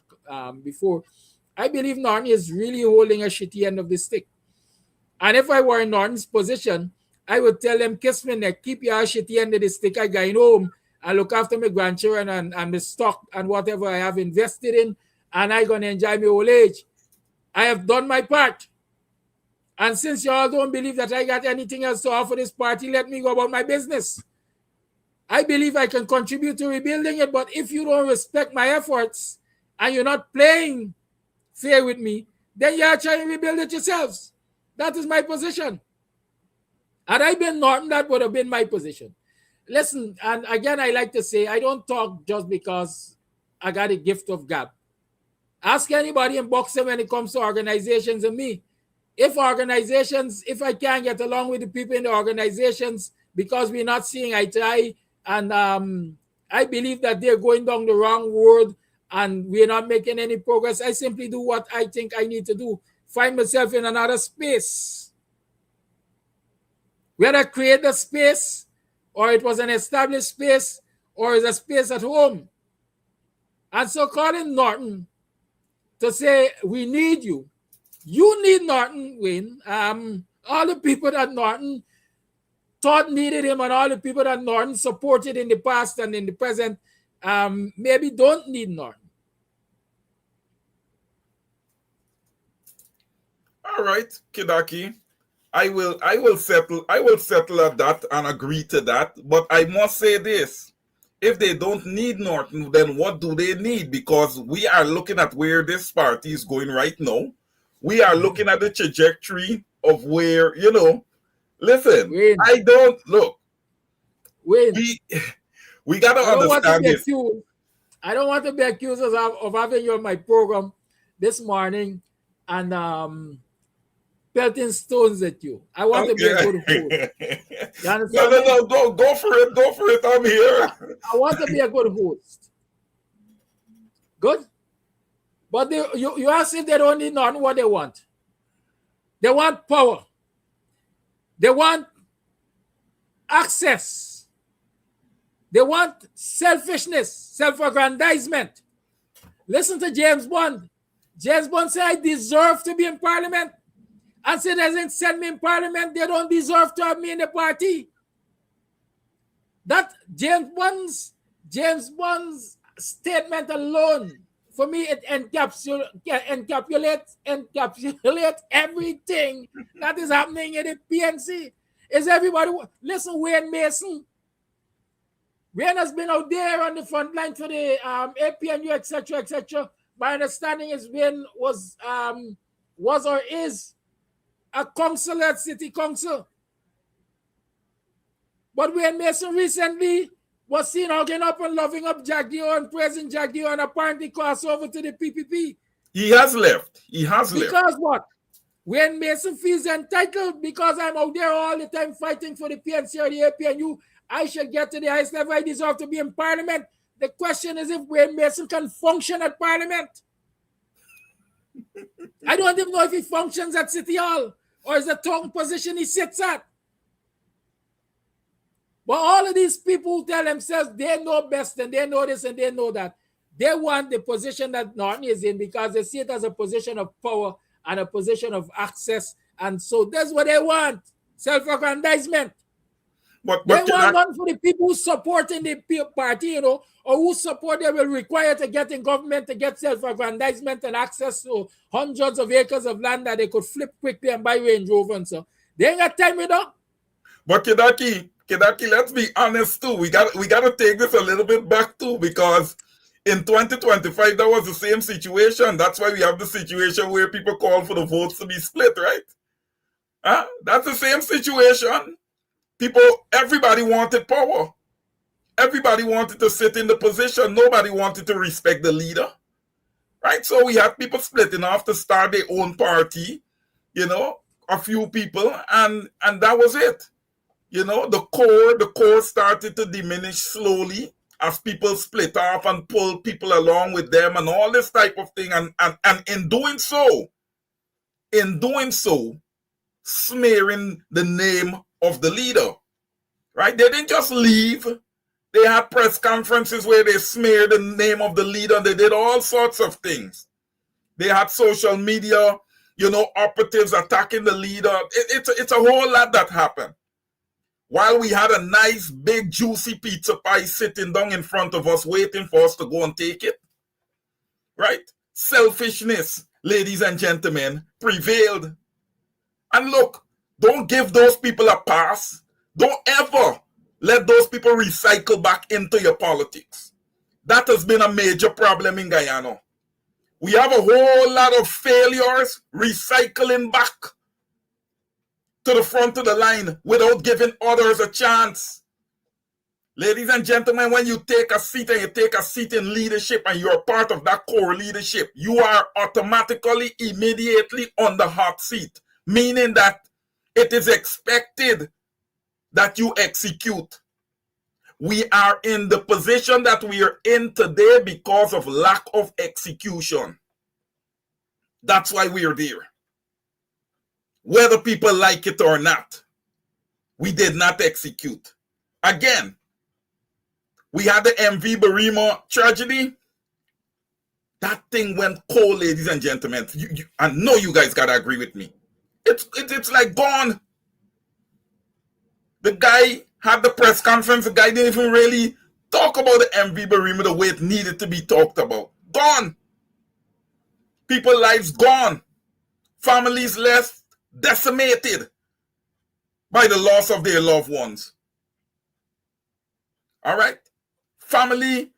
before. I believe Norton is really holding a shitty end of the stick. And if I were in Norton's position, I would tell them, kiss me neck, keep your shitty end of the stick. I go home and look after my grandchildren and the stock and whatever I have invested in, and I'm going to enjoy my old age. I have done my part. And since you all don't believe that I got anything else to offer this party, let me go about my business. I believe I can contribute to rebuilding it, but if you don't respect my efforts and you're not playing fair with me, then you are trying to rebuild it yourselves. That is my position. Had I been Norton, that would have been my position. Listen, and again, I like to say, I don't talk just because I got a gift of gab. Ask anybody in boxing when it comes to organizations and me. If I can't get along with the people in the organizations because we're not seeing eye to eye, and I believe that they're going down the wrong road and we're not making any progress, I simply do what I think I need to do. Find myself in another space. Whether create a space, or it was an established space, or is a space at home. And so calling Norton to say, we need you. You need Norton, Wayne. All the people that Norton thought needed him and all the people that Norton supported in the past and in the present maybe don't need Norton. All right, Kidaki. I will settle at that and agree to that. But I must say this. If they don't need Norton, then what do they need? Because we are looking at where this party is going right now. We are looking at the trajectory of where, listen, Wayne. I don't look. Wayne. We got to understand this. I don't want to be accused of having you on my program this morning and pelting stones at you. I want to be a good host. You understand? No, go for it. I'm here. I want to be a good host. Good? But you ask if they don't need Norton, what they want. They want power. They want access. They want selfishness, self-aggrandizement. Listen to James Bond. James Bond said, I deserve to be in Parliament. And say, doesn't send me in Parliament, they don't deserve to have me in the party. That James Bond's statement alone, for me, it encapsulates everything that is happening in the PNC. Is everybody, listen, Wayne Mason. Wayne has been out there on the front line for the APNU, etc., etc. My understanding is Wayne was or is a councillor at City Council. But Wayne Mason recently was seen hugging up and loving up Jack Dio and praising Jack Dio and apparently crossed over to the PPP. He has left. Because what? Wayne Mason feels entitled because I'm out there all the time fighting for the PNC or the APNU. I should get to the highest level. I deserve to be in Parliament. The question is if Wayne Mason can function at Parliament. I don't even know if he functions at City Hall or is the tongue position he sits at. But all of these people who tell themselves they know best and they know this and they know that, they want the position that Norton is in because they see it as a position of power and a position of access. And so that's what they want, self-aggrandizement. They want one for the people who support in the party, or who support they will require to get in government to get self-aggrandizement and access to hundreds of acres of land that they could flip quickly and buy Range Rover and so. They ain't got time with that. But Kidaki, let's be honest too. We got to take this a little bit back too, because in 2025 that was the same situation. That's why we have the situation where people call for the votes to be split, right? That's the same situation. Everybody wanted power. Everybody wanted to sit in the position. Nobody wanted to respect the leader. Right? So we had people splitting off to start their own party, a few people, and that was it. The core started to diminish slowly as people split off and pull people along with them and all this type of thing. And in doing so, smearing the name of the leader. Right? They didn't just leave. They had press conferences where they smeared the name of the leader. They did all sorts of things. They had social media, operatives attacking the leader. It's a whole lot that happened. While we had a nice, big, juicy pizza pie sitting down in front of us, waiting for us to go and take it. Right? Selfishness, ladies and gentlemen, prevailed. And look, don't give those people a pass. Don't ever let those people recycle back into your politics. That has been a major problem in Guyana. We have a whole lot of failures recycling back to the front of the line without giving others a chance. Ladies and gentlemen, when you take a seat and you take a seat in leadership and you're part of that core leadership, you are automatically, immediately on the hot seat, meaning that it is expected that you execute. We are in the position that we are in today because of lack of execution. That's why we are there. Whether people like it or not, we did not execute. Again, we had the MV Barima tragedy. That thing went cold, ladies and gentlemen. I know you guys gotta agree with me. It's like gone. The guy had the press conference. The guy didn't even really talk about the MV Barima the way it needed to be talked about. Gone. People's lives gone. Families left decimated by the loss of their loved ones. All right? Family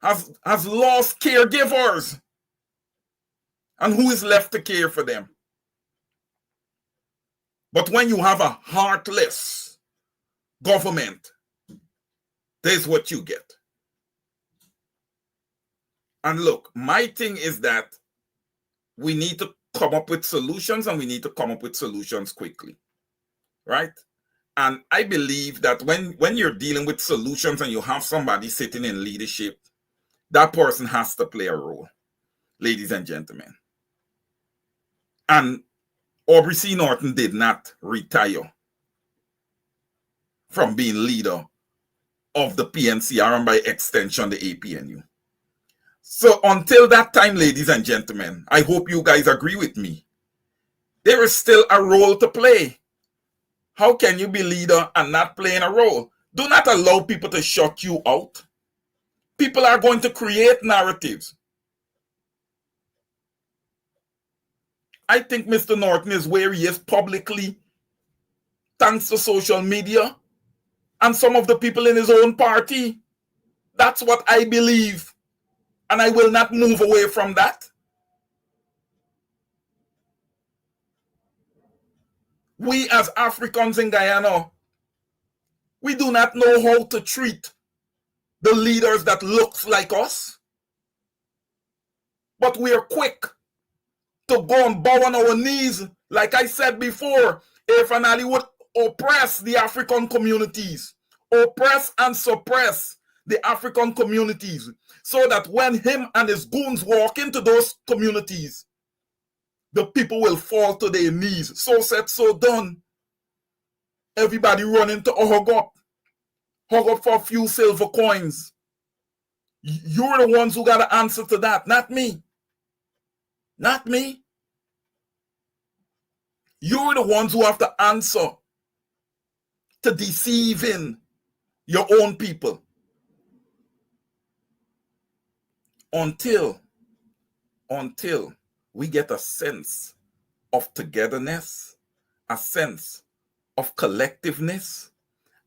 has lost caregivers. And who is left to care for them? But when you have a heartless government, there's what you get. And look, my thing is that we need to come up with solutions, and we need to come up with solutions quickly, right? And I believe that when you're dealing with solutions and you have somebody sitting in leadership, that person has to play a role, ladies and gentlemen. And Aubrey C. Norton did not retire from being leader of the PNCR and by extension the APNU. So until that time, ladies and gentlemen, I hope you guys agree with me. There is still a role to play. How can you be leader and not playing a role? Do not allow people to shut you out. People are going to create narratives. I think Mr. Norton is where he is publicly, thanks to social media and some of the people in his own party. That's what I believe. And I will not move away from that. We as Africans in Guyana, we do not know how to treat the leaders that looks like us. But we are quick to go and bow on our knees. Like I said before, if an Ali would oppress the African communities, oppress and suppress the African communities, so that when him and his goons walk into those communities, the people will fall to their knees. So said, so done. Everybody running to hug up for a few silver coins. You're the ones who got to answer to that, not me. Not me. You're the ones who have to answer to deceiving your own people. Until we get a sense of togetherness, a sense of collectiveness,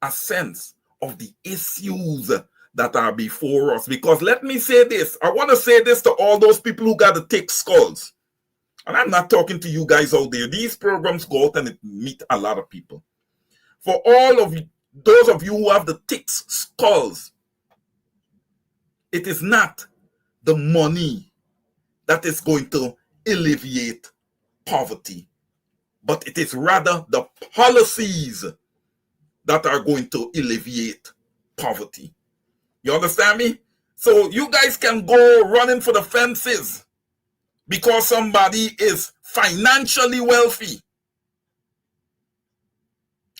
a sense of the issues that are before us. Because let me say this, I want to say this to all those people who got the thick skulls. And I'm not talking to you guys out there. These programs go out and it meet a lot of people. For all of Those of you who have the thick skulls, it is not the money that is going to alleviate poverty, but it is rather the policies that are going to alleviate poverty. You understand me? So you guys can go running for the fences because somebody is financially wealthy.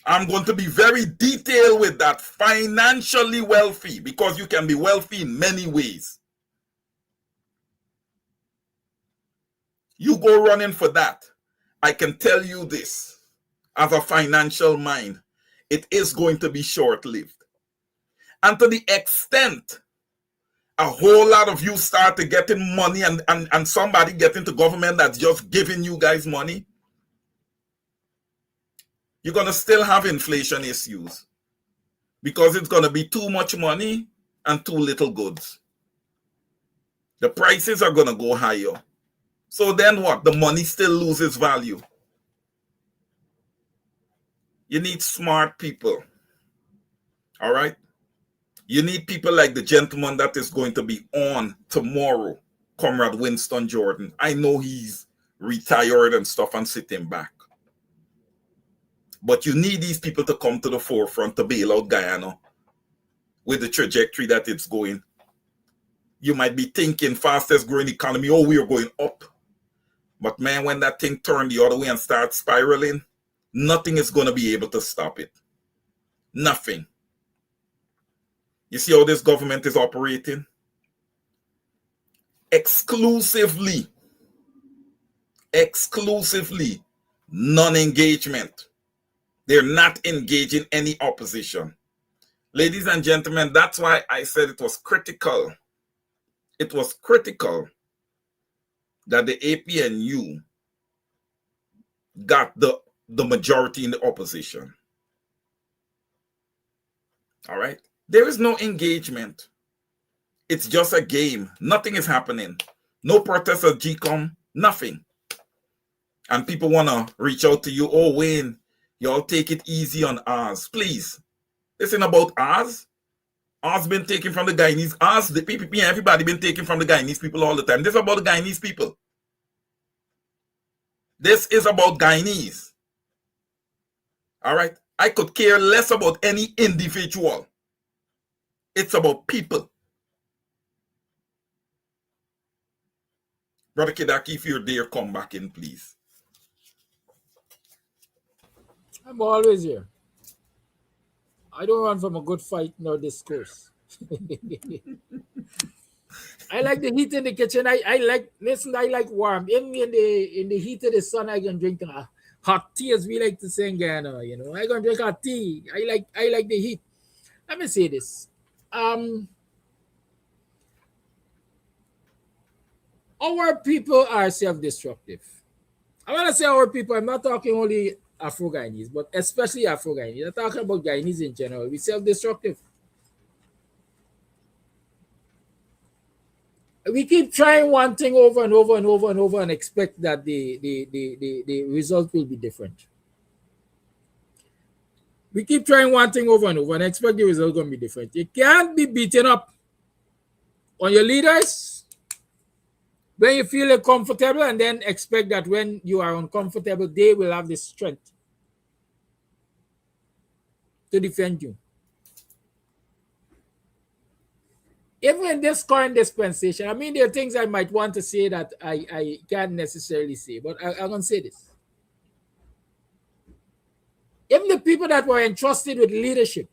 I'm going to be very detailed with that. Financially wealthy, because you can be wealthy in many ways. You go running for that. I can tell you this, as a financial mind, it is going to be short-lived. And to the extent a whole lot of you start to getting money and somebody get into government that's just giving you guys money, you're going to still have inflation issues because it's going to be too much money and too little goods. The prices are going to go higher. So then what? The money still loses value. You need smart people. All right? You need people like the gentleman that is going to be on tomorrow, Comrade Winston Jordan. I know he's retired and stuff and sitting back. But you need these people to come to the forefront to bail out Guyana with the trajectory that it's going. You might be thinking fastest growing economy, oh, we are going up. But man, when that thing turns the other way and starts spiraling, nothing is going to be able to stop it. Nothing. You see how this government is operating? Exclusively non-engagement. They're not engaging any opposition. Ladies and gentlemen, that's why I said it was critical. It was critical that the APNU got the majority in the opposition. All right? There is no engagement. It's just a game. Nothing is happening. No protests at GCOM, nothing. And people want to reach out to you. Oh, Wayne, y'all take it easy on ours. Please. This ain't about ours. Ours been taken from the Guyanese. Ours, the PPP and everybody been taken from the Guyanese people all the time. This is about the Guyanese people. This is about Guyanese. All right? I could care less about any individual. It's about people. Brother Kedaki, if you're there, come back in, please. I'm always here. I don't run from a good fight nor discourse. I like the heat in the kitchen. I like warm. Even in the heat of the sun, I can drink hot tea, as we like to say in Ghana. You know, I can drink hot tea. I like the heat. Let me say this. Our people are self-destructive. I want to say our people, I'm not talking only Afro-Guyanese, but especially Afro-Guyanese. I'm talking about Guyanese in general. We're self-destructive. We keep trying one thing over and over and over and over and expect that the result will be different. We keep trying one thing over and over and expect the result going to be different. You can't be beaten up on your leaders when you feel uncomfortable and then expect that when you are uncomfortable, they will have the strength to defend you. Even in this current dispensation, I mean, there are things I might want to say that I can't necessarily say, but I'm going to say this. Even the people that were entrusted with leadership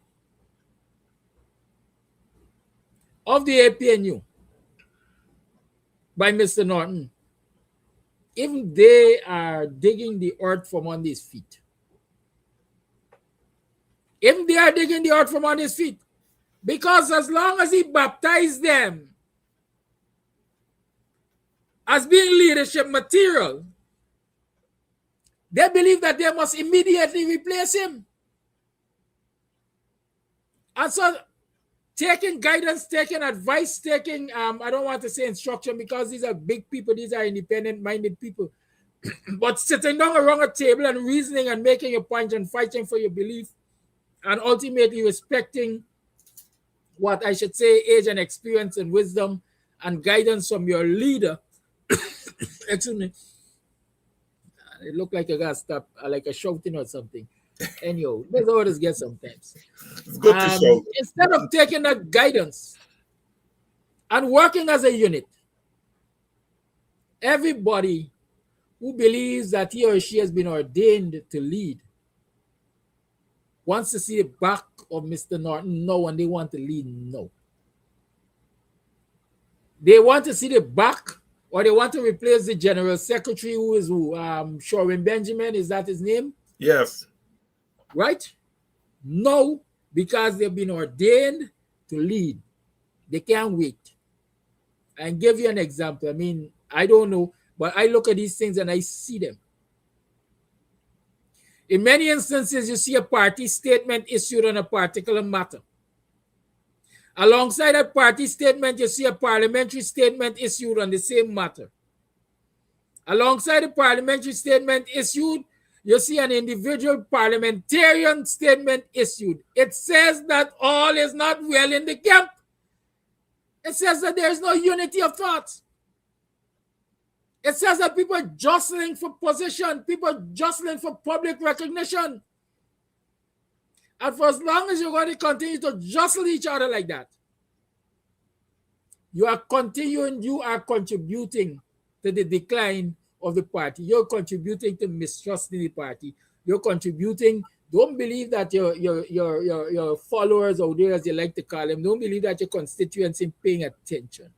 of the APNU by Mr. Norton, even they are digging the earth from under his feet. Even they are digging the earth from under his feet. Because as long as he baptized them as being leadership material, they believe that they must immediately replace him. And so taking guidance, taking advice, taking, I don't want to say instruction because these are big people, these are independent-minded people. But sitting down around a table and reasoning and making a point and fighting for your belief and ultimately respecting what I should say, age and experience and wisdom and guidance from your leader. Excuse me. It looked like I got stopped, like a shouting or something. Anyhow, that's how it gets sometimes. It's good to shout. Instead of taking that guidance and working as a unit, everybody who believes that he or she has been ordained to lead wants to see the back of Mr. Norton no, and they want to lead no. They want to see the back, or they want to replace the general secretary who is who? Sherwin Benjamin, is that his name? Yes. Right? No, because they've been ordained to lead. They can't wait. And give you an example. I mean, I don't know, but I look at these things and I see them. In many instances, you see a party statement issued on a particular matter. Alongside a party statement, you see a parliamentary statement issued on the same matter. Alongside a parliamentary statement issued, you see an individual parliamentarian statement issued. It says that all is not well in the camp. It says that there is no unity of thought. It says that people are jostling for position, people are jostling for public recognition. And for as long as you're going to continue to jostle each other like that, you are contributing to the decline of the party. You're contributing to mistrust in the party. You're contributing. Don't believe that your followers out there, as you like to call them, don't believe that your constituents are paying attention.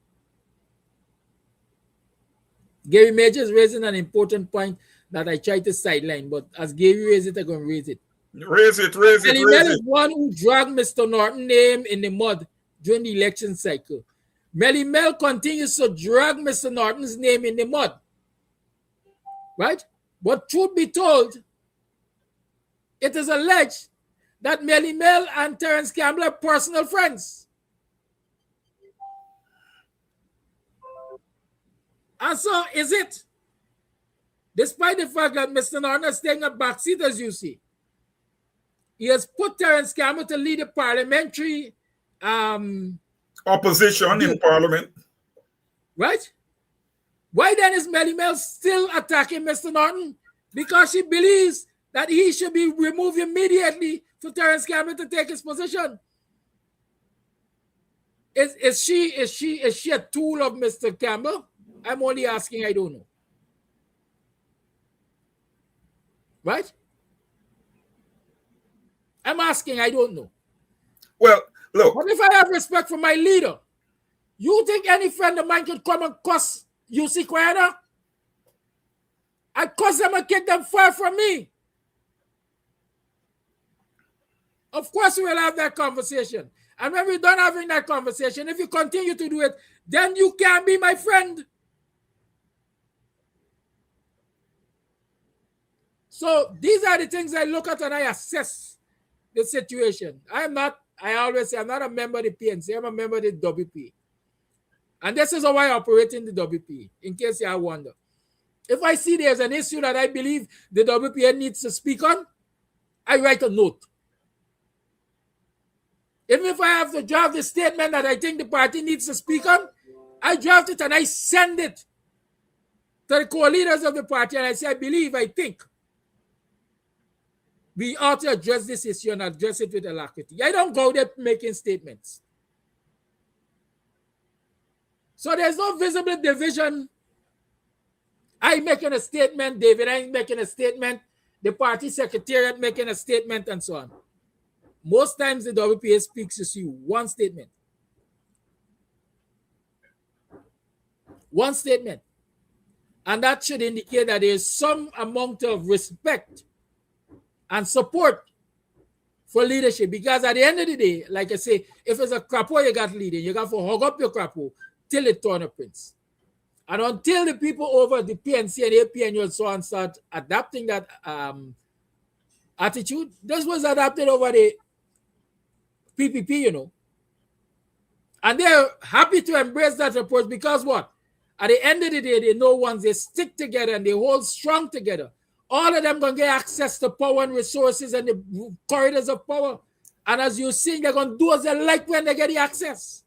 Gary Major is raising an important point that I tried to sideline, but as Gary raised it, I'm going to raise it. Raise it. Melly Mel is one who dragged Mr. Norton's name in the mud during the election cycle. Melly Mel continues to drag Mr. Norton's name in the mud. Right? But truth be told, it is alleged that Melly Mel and Terence Campbell are personal friends. And so is it. Despite the fact that Mr. Norton is taking a backseat, as you see, he has put Terence Campbell to lead the parliamentary opposition in Parliament. Right? Why then is Melly Mel still attacking Mr. Norton? Because she believes that he should be removed immediately for Terence Campbell to take his position. Is she a tool of Mr. Campbell? I'm only asking, I don't know. Right? I'm asking, I don't know. Well, look. What if I have respect for my leader? You think any friend of mine could come and cuss UC Guyana? I cuss them and kick them far from me. Of course, we will have that conversation. And when we're done having that conversation, if you continue to do it, then you can be my friend. So these are the things I look at and I assess the situation. I always say I'm not a member of the PNC, I'm a member of the WP. And this is how I operate in the WP, in case you wonder. If I see there's an issue that I believe the WPN needs to speak on, I write a note. Even if I have to draft the statement that I think the party needs to speak on, I draft it and I send it to the co-leaders of the party and I say, I think we ought to address this issue and address it with alacrity. I don't go there making statements. So there's no visible division. I'm making a statement, David I'm making a statement, the party secretariat making a statement, and so on. Most times the WPA speaks to you one statement. One statement. And that should indicate that there is some amount of respect and support for leadership. Because at the end of the day, like I say, if it's a crapo you got leading, you got to hug up your crapo till it turn a prince. And until the people over the PNC and APN and so on start adapting that attitude, this was adapted over the PPP, you know. And they're happy to embrace that approach because what? At the end of the day, they know once they stick together and they hold strong together, all of them going to get access to power and resources and the corridors of power. And as you're seeing, they're going to do as they like when they get the access.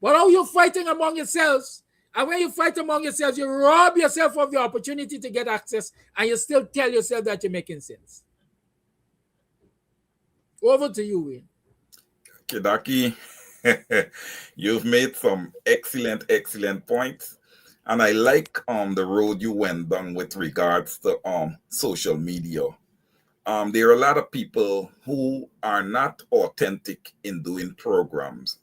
But how you fighting among yourselves? And when you fight among yourselves, you rob yourself of the opportunity to get access, and you still tell yourself that you're making sense. Over to you, Wayne. Kidaki, you've made some excellent points. And I like the road you went down with regards to social media. There are a lot of people who are not authentic in doing programs,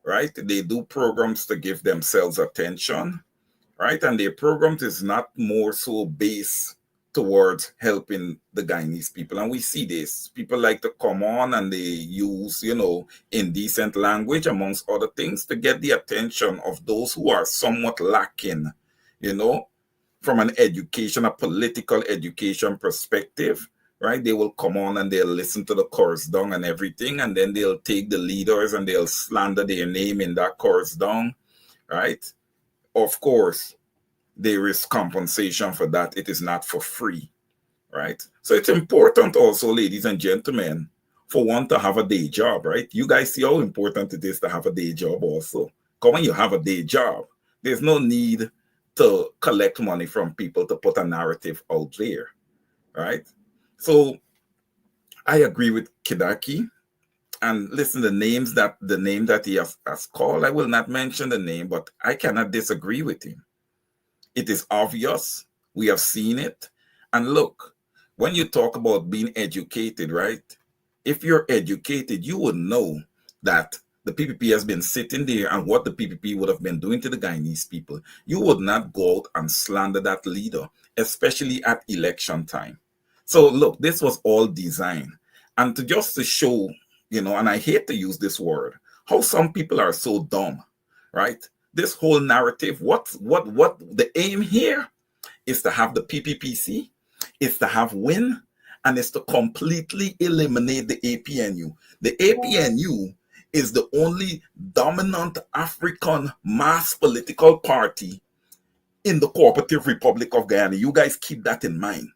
right? They do programs to give themselves attention, right? And their programs is not more so based towards helping the Guyanese people. And we see this. People like to come on and they use, indecent language, amongst other things, to get the attention of those who are somewhat lacking, from an education, a political education perspective, right? They will come on and they'll listen to the chorus down and everything, and then they'll take the leaders and they'll slander their name in that chorus down, right? Of course, there is compensation for that. It is not for free, right? So it's important also, ladies and gentlemen, for one to have a day job, right? You guys see how important it is to have a day job also. Come on, you have a day job. There's no need to collect money from people to put a narrative out there, right? So I agree with Kidaki. And listen, the name that he has called, I will not mention the name, but I cannot disagree with him. It is obvious. We have seen it. And look, when you talk about being educated, right? If you're educated, you would know that the PPP has been sitting there, and what the PPP would have been doing to the Guyanese people. You would not go out and slander that leader, especially at election time. So look, this was all designed. And to show, and I hate to use this word, how some people are so dumb, right? This whole narrative, what the aim here is to have the PPPC, is to have WIN, and is to completely eliminate the APNU. The APNU is the only dominant African mass political party in the Cooperative Republic of Guyana. You guys keep that in mind,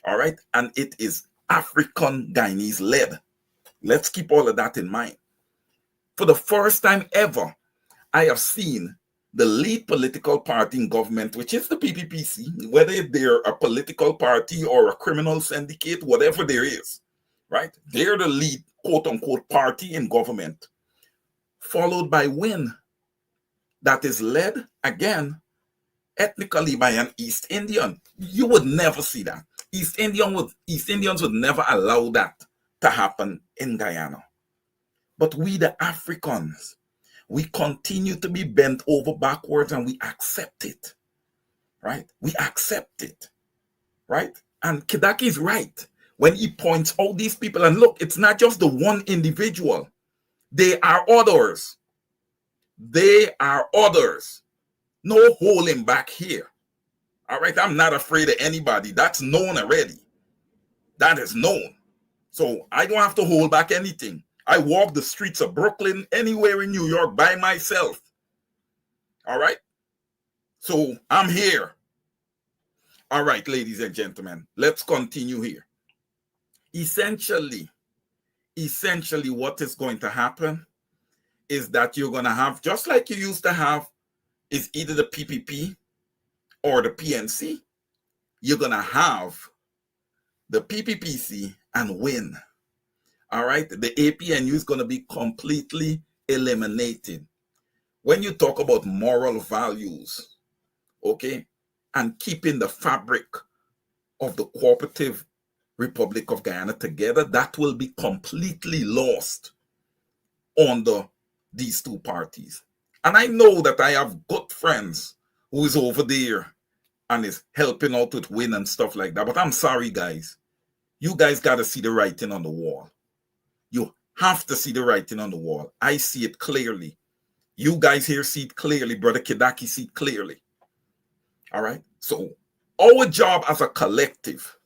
all right? And it is African Guyanese led. Let's keep all of that in mind. For the first time ever, I have seen the lead political party in government, which is the PPPC, whether they're a political party or a criminal syndicate, whatever there is, right? They're the lead, quote unquote, party in government, followed by WIN, that is led, again, ethnically by an East Indian. You would never see that. East Indians would never allow that to happen in Guyana. But we, the Africans, we continue to be bent over backwards, and we accept it, right? We accept it, right? And Kidaki is right when he points out these people. And look, it's not just the one individual. They are others. They are others. No holding back here. All right, I'm not afraid of anybody. That's known already. That is known. So I don't have to hold back anything. I walk the streets of Brooklyn, anywhere in New York by myself. All right? So I'm here. All right, ladies and gentlemen, let's continue here. Essentially, what is going to happen is that you're going to have, just like you used to have, is either the PPP or the PNC. You're going to have the PPPC and WIN. All right, the APNU is going to be completely eliminated. When you talk about moral values, okay, and keeping the fabric of the Cooperative Republic of Guyana together, that will be completely lost under these two parties. And I know that I have good friends who is over there and is helping out with WIN and stuff like that. But I'm sorry, guys. You guys got to see the writing on the wall. You have to see the writing on the wall. I see it clearly. You guys here see it clearly. Brother Kidaki see it clearly. All right? So our job as a collective,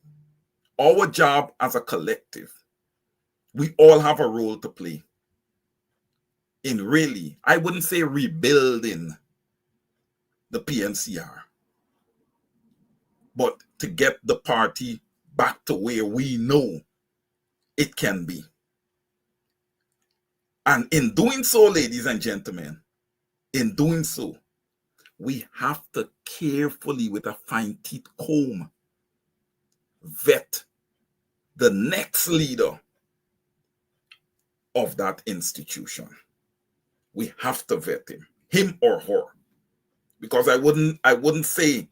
we all have a role to play in really, I wouldn't say rebuilding the PNCR, but to get the party back to where we know it can be. And in doing so, ladies and gentlemen, in doing so, we have to carefully, with a fine-teeth comb, vet the next leader of that institution. We have to vet him or her, because I wouldn't say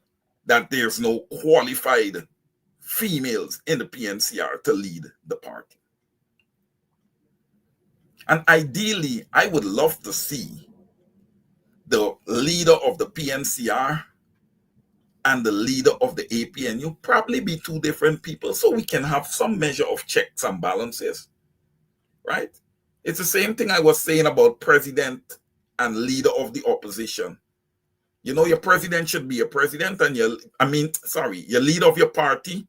that there's no qualified females in the PNCR to lead the party. And ideally, I would love to see the leader of the PNCR and the leader of the APNU probably be two different people, so we can have some measure of checks and balances, right? It's the same thing I was saying about president and leader of the opposition. You know, your president should be a president, and your leader of your party,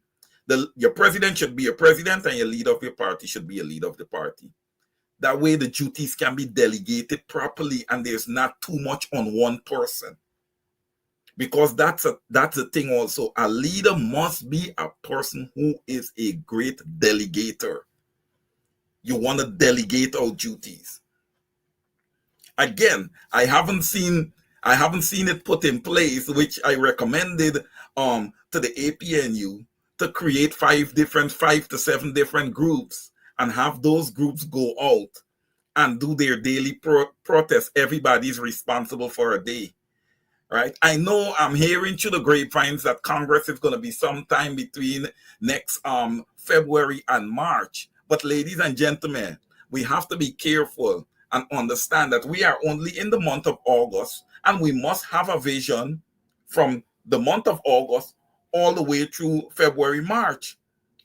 your president should be a president, and your leader of your party should be a leader of the party. That way the duties can be delegated properly, and there's not too much on one person. Because that's the thing also. A leader must be a person who is a great delegator. You want to delegate out duties. Again, I haven't seen it put in place, which I recommended to the APNU to create 5 to 7 different groups and have those groups go out and do their daily protest. Everybody's responsible for a day. Right? I know I'm hearing through the grapevines that Congress is going to be sometime between next February and March. But ladies and gentlemen, we have to be careful and understand that we are only in the month of August, and we must have a vision from the month of August all the way through February, March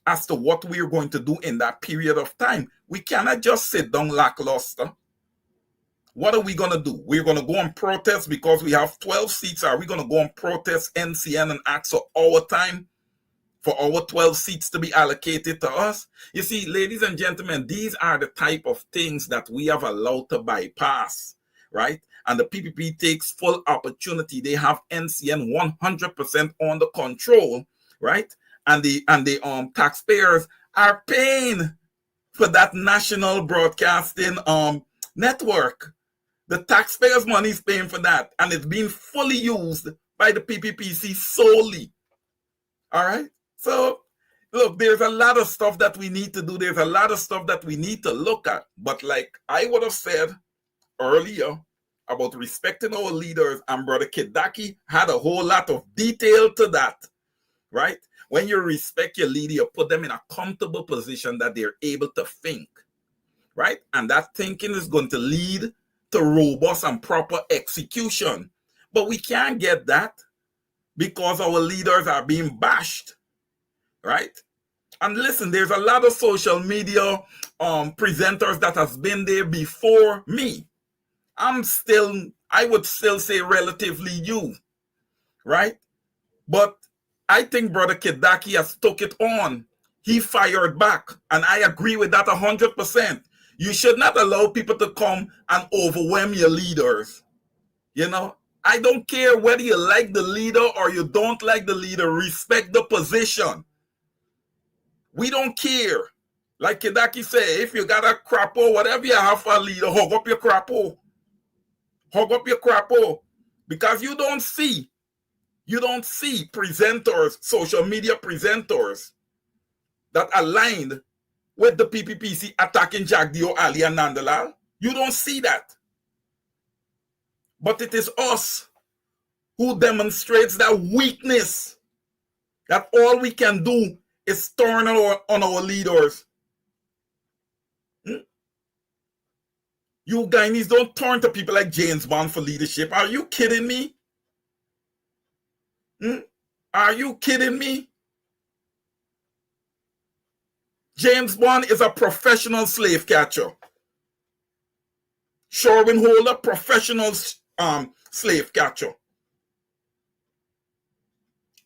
as to what we are going to do in that period of time. We cannot just sit down lackluster. What are we going to do? We're going to go and protest because we have 12 seats. Are we going to go and protest NCN and ask for our time for our 12 seats to be allocated to us? You see, ladies and gentlemen, these are the type of things that we have allowed to bypass, right? And the PPP takes full opportunity. They have NCN 100% under control, right? And the taxpayers are paying for that national broadcasting network. The taxpayers' money is paying for that, and it's being fully used by the PPPC solely. All right? So, look, there's a lot of stuff that we need to do. There's a lot of stuff that we need to look at. But like I would have said earlier about respecting our leaders, and Brother Kidaki had a whole lot of detail to that, right? When you respect your leader, you put them in a comfortable position that they're able to think, right? And that thinking is going to lead to robust and proper execution. But we can't get that because our leaders are being bashed, right? And listen, there's a lot of social media presenters that has been there before me. I would still say relatively new, right? But I think Brother Kidaki has took it on. He fired back, and I agree with that 100%. You should not allow people to come and overwhelm your leaders. You know, I don't care whether you like the leader or you don't like the leader. Respect the position. We don't care. Like Kidaki said, if you got a crapo, whatever you have for a leader, hug up your crapo. Hug up your crapo. Because you don't see presenters, social media presenters that aligned with the PPPC attacking Jagdeo Ali and Nandalal. You don't see that. But it is us who demonstrates that weakness, that all we can do is turn on our leaders. You Guyanese don't turn to people like James Bond for leadership. Are you kidding me? Are you kidding me? James Bond is a professional slave catcher. Sherwin Holder, professional slave catcher.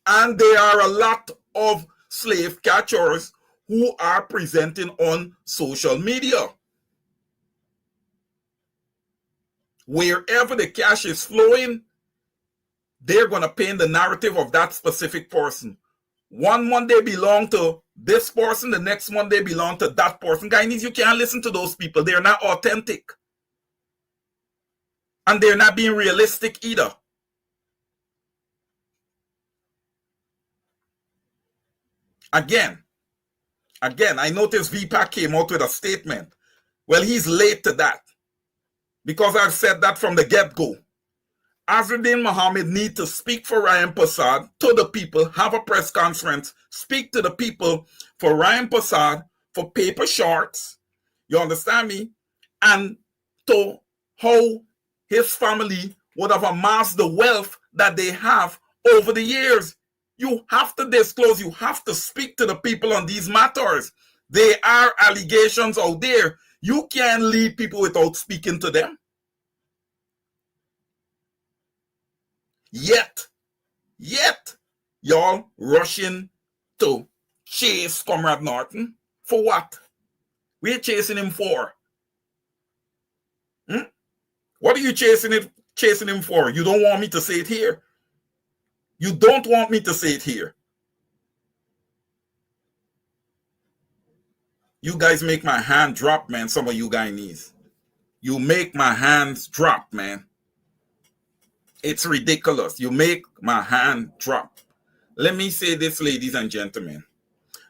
And there are a lot of slave catchers who are presenting on social media. Wherever the cash is flowing, they're going to paint the narrative of that specific person. One month they belong to this person, the next month they belong to that person. Guyanese, you can't listen to those people. They're not authentic. And they're not being realistic either. Again, I noticed VPAC came out with a statement. Well, he's late to that, because I've said that from the get-go. Azruddin Mohammed need to speak for Ryan Prasad to the people, have a press conference, speak to the people for Ryan Prasad, for paper shorts, you understand me? And to how his family would have amassed the wealth that they have over the years. You have to disclose, you have to speak to the people on these matters. There are allegations out there. You can't lead people without speaking to them. Yet, y'all rushing to chase Comrade Norton. For what? We're chasing him for. What are you chasing him for? You don't want me to say it here. You don't want me to say it here. You guys make my hand drop, man. Some of you Guyanese. You make my hands drop, man. It's ridiculous. You make my hand drop. Let me say this, ladies and gentlemen.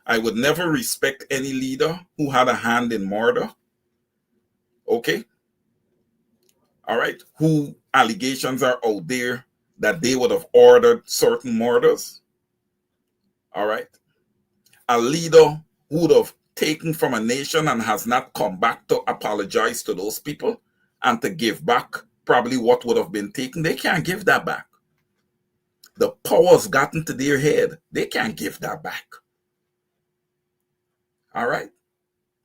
I would never respect any leader who had a hand in murder. Okay? All right? Who allegations are out there that they would have ordered certain murders. All right? A leader who would have taken from a nation and has not come back to apologize to those people and to give back probably what would have been taken. They can't give that back. The power's gotten to their head. They can't give that back. All right?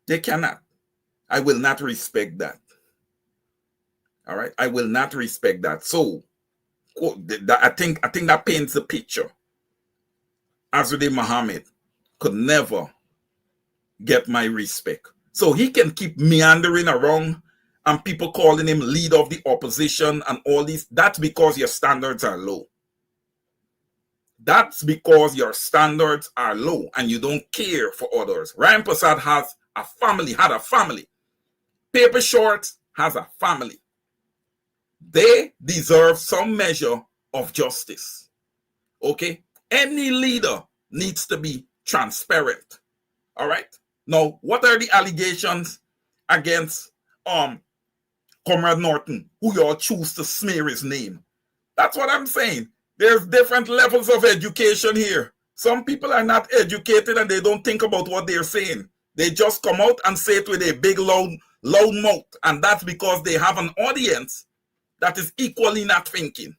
They cannot. I will not respect that. All right? I will not respect that. So, I think that paints the picture. Azruddin Mohammed could never get my respect. So he can keep meandering around and people calling him leader of the opposition and all this. That's because your standards are low. That's because your standards are low and you don't care for others. Ryan Prasad has a family, had a family. Paper Shorts has a family. They deserve some measure of justice. Okay? Any leader needs to be transparent. All right? Now, what are the allegations against Comrade Norton, who y'all choose to smear his name? That's what I'm saying. There's different levels of education here. Some people are not educated and they don't think about what they're saying. They just come out and say it with a big loud mouth. And that's because they have an audience that is equally not thinking.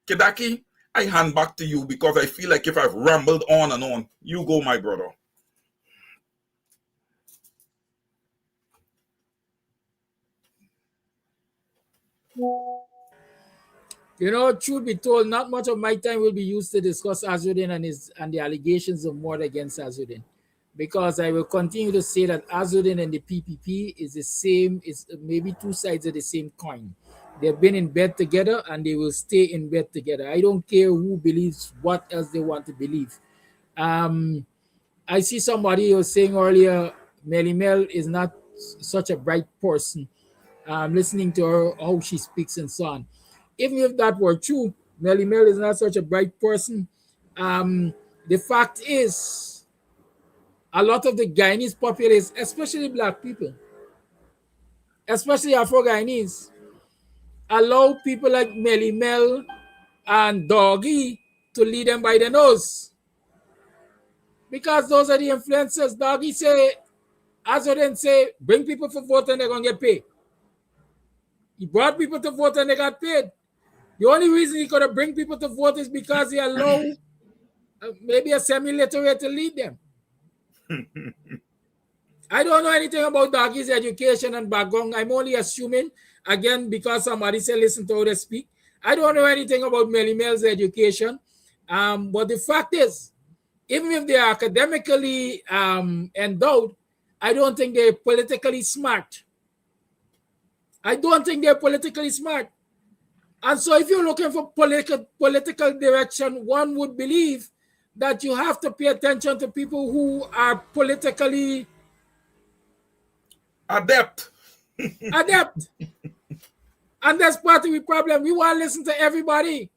Kidaki, I hand back to you because I feel like if I've rambled on and on, you go, my brother. You know, truth be told, not much of my time will be used to discuss Azruddin and the allegations of murder against Azruddin, because I will continue to say that Azruddin and the PPP is the same, is maybe two sides of the same coin. They've been in bed together and they will stay in bed together. I don't care who believes what else they want to believe. I see somebody was saying earlier, Melly Mel is not such a bright person. Listening to her, how she speaks and so on. Even if that were true, Melly Mel is not such a bright person. The fact is, a lot of the Guyanese populace, especially black people, especially Afro-Guyanese, allow people like Melly Mel and Doggy to lead them by the nose. Because those are the influencers. Doggy say, Azruddin say, bring people for vote and they're going to get paid. He brought people to vote and they got paid. The only reason he could have bring people to vote is because he allowed maybe a semi-literate to lead them. I don't know anything about Doggy's education and background. I'm only assuming, again, because somebody said listen to how they speak. I don't know anything about Melly Mel's education. But the fact is, even if they are academically endowed, I don't think they're politically smart. I don't think they're politically smart. And so if you're looking for political direction, one would believe that you have to pay attention to people who are politically adept. And that's part of the problem. We want to listen to everybody.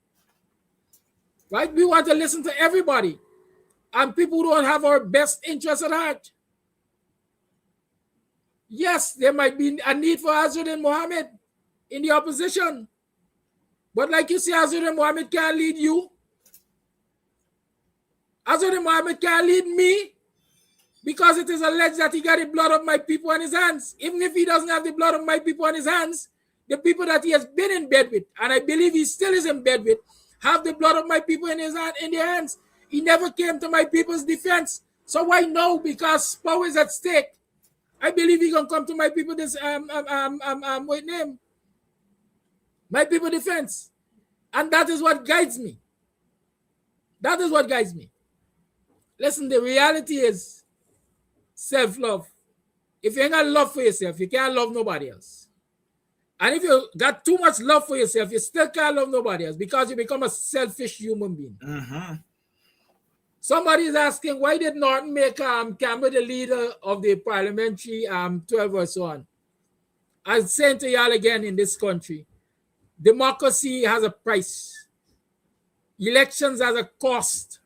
Right? We want to listen to everybody. And people don't have our best interests at heart. Yes, there might be a need for Azzuddin Mohammed in the opposition. But like you say, Azzuddin Mohammed can't lead you. Azzuddin Mohammed can't lead me because it is alleged that he got the blood of my people on his hands. Even if he doesn't have the blood of my people on his hands, the people that he has been in bed with, and I believe he still is in bed with, have the blood of my people in their hands. He never came to my people's defense. So why no? Because power is at stake. I believe he gonna come to my people this what name? My people defense. And that is what guides me. That is what guides me. Listen, the reality is self-love. If you ain't got love for yourself, you can't love nobody else. And if you got too much love for yourself, you still can't love nobody else because you become a selfish human being. Mm-hmm. Somebody is asking, why did Norton make Campbell the leader of the parliamentary 12 or so on? I'm saying to y'all again in this country, democracy has a price. Elections has a cost.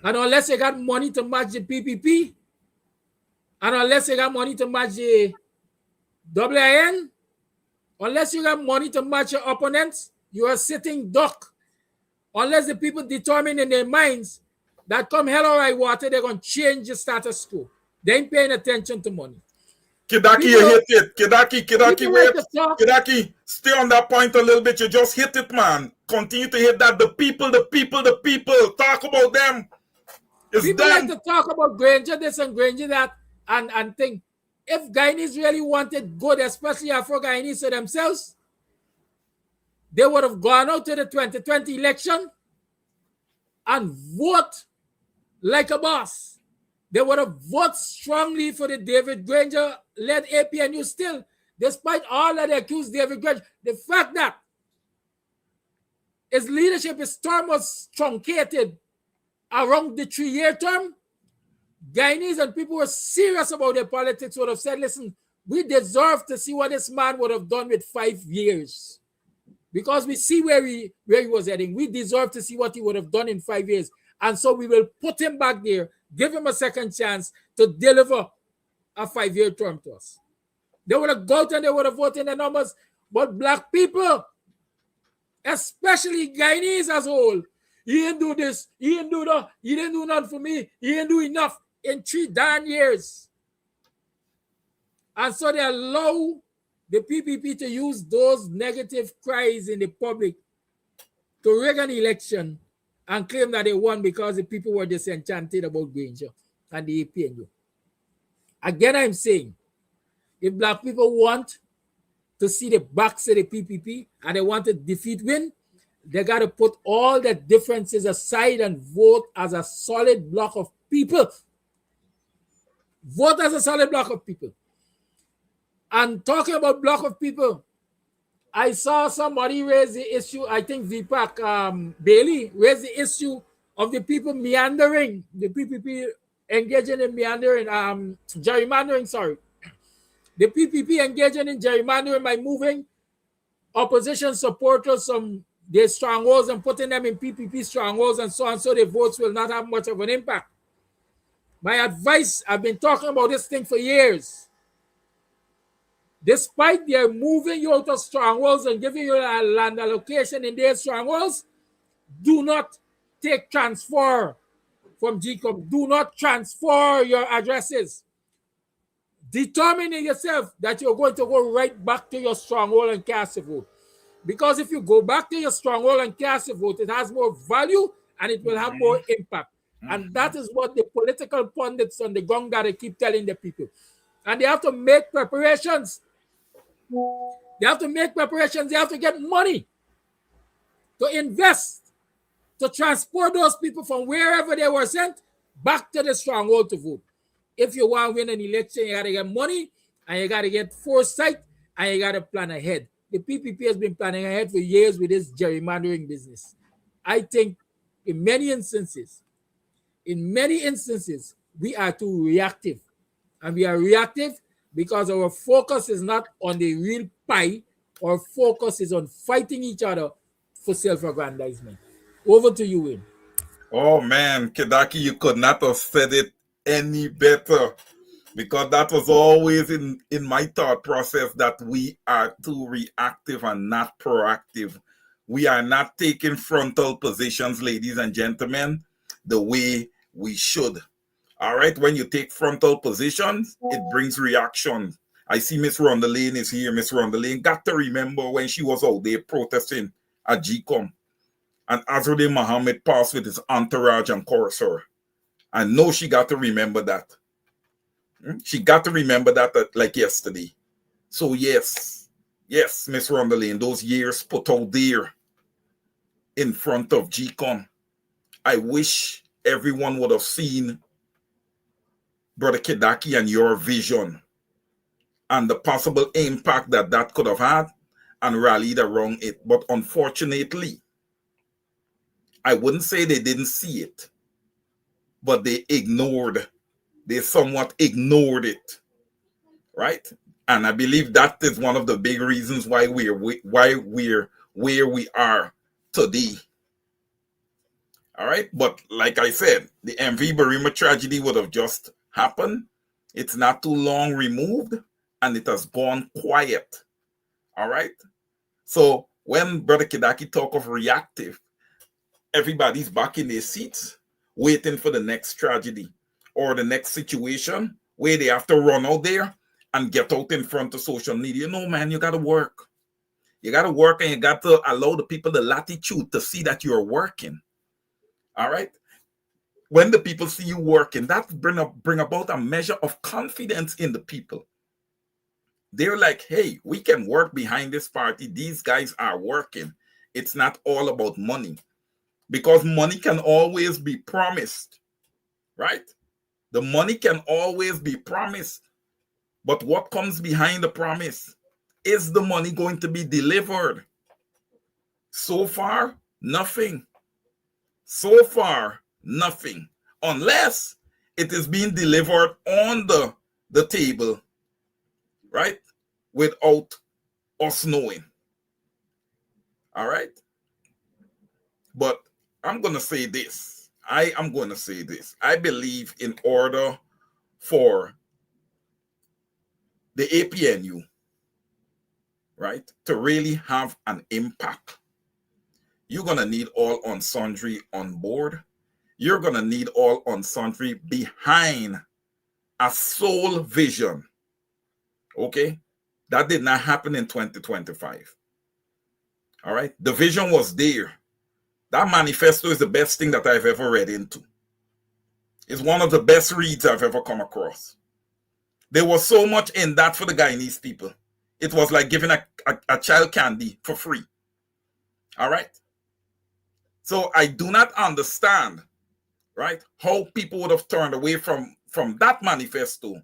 And unless you got money to match the PPP, and unless you got money to match the WIN, unless you got money to match your opponents, you are sitting duck. Unless the people determine in their minds that come hell or high water, they're going to change the status quo. They ain't paying attention to money. Kidaki, you hit it. Kidaki, wait. Kidaki, stay on that point a little bit. You just hit it, man. Continue to hit that. The people. Talk about them. It's people them. like to talk about Granger this and Granger that and think. If Guyanese really wanted good, especially Afro-Guyanese to themselves, they would have gone out to the 2020 election and vote like a boss. They would have voted strongly for the David Granger-led APNU still, despite all that they accused David Granger. The fact that his leadership, his term was truncated around the 3-year term, Guyanese and people who were serious about their politics would have said, listen, we deserve to see what this man would have done with 5 years. Because we see where he was heading. We deserve to see what he would have done in 5 years. And so we will put him back there, give him a second chance to deliver a 5-year term to us. They would have gone and they would have voted in the numbers. But black people, especially Guyanese as a whole, he didn't do this, he didn't do that, he didn't do nothing for me, he didn't do enough in 3 darn years. And so they allow the PPP to use those negative cries in the public to rig an election and claim that they won because the people were disenchanted about Granger and the APNU. Again, I'm saying, if black people want to see the backs of the PPP and they want to defeat win, they got to put all the differences aside and vote as a solid block of people. Vote as a solid block of people. And talking about block of people, I saw somebody raise the issue, I think Vipak Bailey raised the issue of the people meandering, the PPP engaging in meandering, gerrymandering, sorry. The PPP engaging in gerrymandering by moving opposition supporters from their strongholds and putting them in PPP strongholds and so on, so their votes will not have much of an impact. My advice, I've been talking about this thing for years. Despite their moving you out of strongholds and giving you a land allocation in their strongholds, do not take transfer from GCOM. Do not transfer your addresses. Determine in yourself that you're going to go right back to your stronghold and cast a vote. Because if you go back to your stronghold and cast a vote, it has more value and it will have more impact. And that is what the political pundits on the ground gotta keep telling the people. And they have to make preparations. They have to make preparations. They have to get money to invest, to transport those people from wherever they were sent back to the stronghold to vote. If you want to win an election, you got to get money and you got to get foresight and you got to plan ahead. The PPP has been planning ahead for years with this gerrymandering business. I think in many instances, we are too reactive. And we are reactive because our focus is not on the real pie, Our focus is on fighting each other for self-aggrandizement. Over to you, Win. Oh man, Kedaki, you could not have said it any better, because that was always in my thought process, that we are too reactive and not proactive. We are not taking frontal positions, ladies and gentlemen, the way we should. All right, when you take frontal positions, it brings reaction. I see Miss Rhonda Lane is here. Miss Rhonda Lane got to remember when she was out there protesting at GCOM, and Azruddin Muhammad passed with his entourage and cursor. I know she got to remember that. She got to remember that like yesterday. So yes, Miss Rhonda Lane, those years put out there in front of GCOM, I wish everyone would have seen Brother Kedaki and your vision and the possible impact that that could have had, and rallied around it. But unfortunately, I wouldn't say they didn't see it, but they somewhat ignored it, right? And I believe that is one of the big reasons why we're where we are today. All right, but like I said, the MV Barima tragedy would have just happened. It's not too long removed, and it has gone quiet. All right. So when Brother Kedaki talk of reactive, everybody's back in their seats waiting for the next tragedy or the next situation where they have to run out there and get out in front of social media. No, man, you got to work. You got to work, and you got to allow the people the latitude to see that you're working. All right. When the people see you working, that bring about a measure of confidence in the people. They're like, hey, we can work behind this party. These guys are working. It's not all about money, because money can always be promised, right? The money can always be promised. But what comes behind the promise? Is the money going to be delivered? So far, nothing. So far, nothing. Unless it is being delivered on the table, right? Without us knowing. All right? But I'm going to say this. I am going to say this. I believe in order for the APNU, right, to really have an impact, you're going to need all on sundry on board. You're going to need all on sundry behind a sole vision. Okay? That did not happen in 2025. All right? The vision was there. That manifesto is the best thing that I've ever read into. It's one of the best reads I've ever come across. There was so much in that for the Guyanese people. It was like giving a child candy for free. All right? So I do not understand, right, how people would have turned away from that manifesto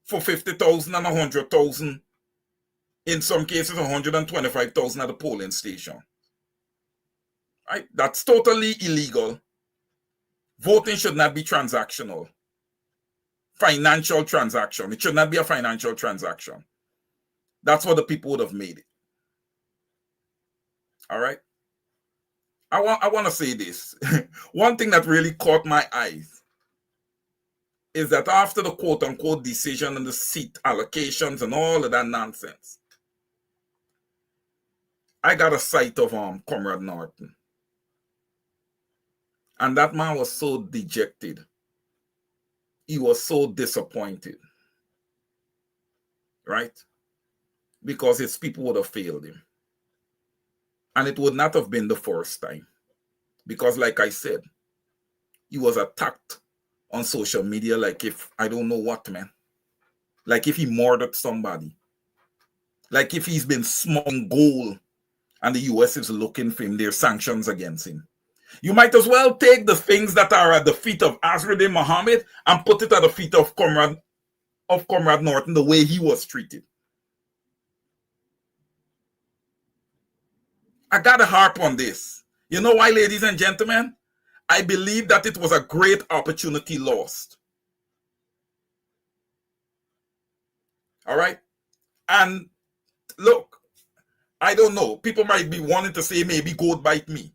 for 50,000 and 100,000, in some cases 125,000 at the polling station. Right? That's totally illegal. Voting should not be transactional. Financial transaction. It should not be a financial transaction. That's what the people would have made it. All right? I want to say this. One thing that really caught my eyes is that after the quote-unquote decision and the seat allocations and all of that nonsense, I got a sight of Comrade Norton. And that man was so dejected. He was so disappointed. Right? Because his people would have failed him. And it would not have been the first time. Because like I said, he was attacked on social media like if, I don't know what, man. Like if he murdered somebody. Like if he's been smuggling gold and the US is looking for him, there's sanctions against him. You might as well take the things that are at the feet of Azruddin Muhammad and put it at the feet of Comrade Norton, the way he was treated. I gotta harp on this. You know why, ladies and gentlemen? I believe that it was a great opportunity lost. All right? And look, I don't know. People might be wanting to say maybe goat bite me.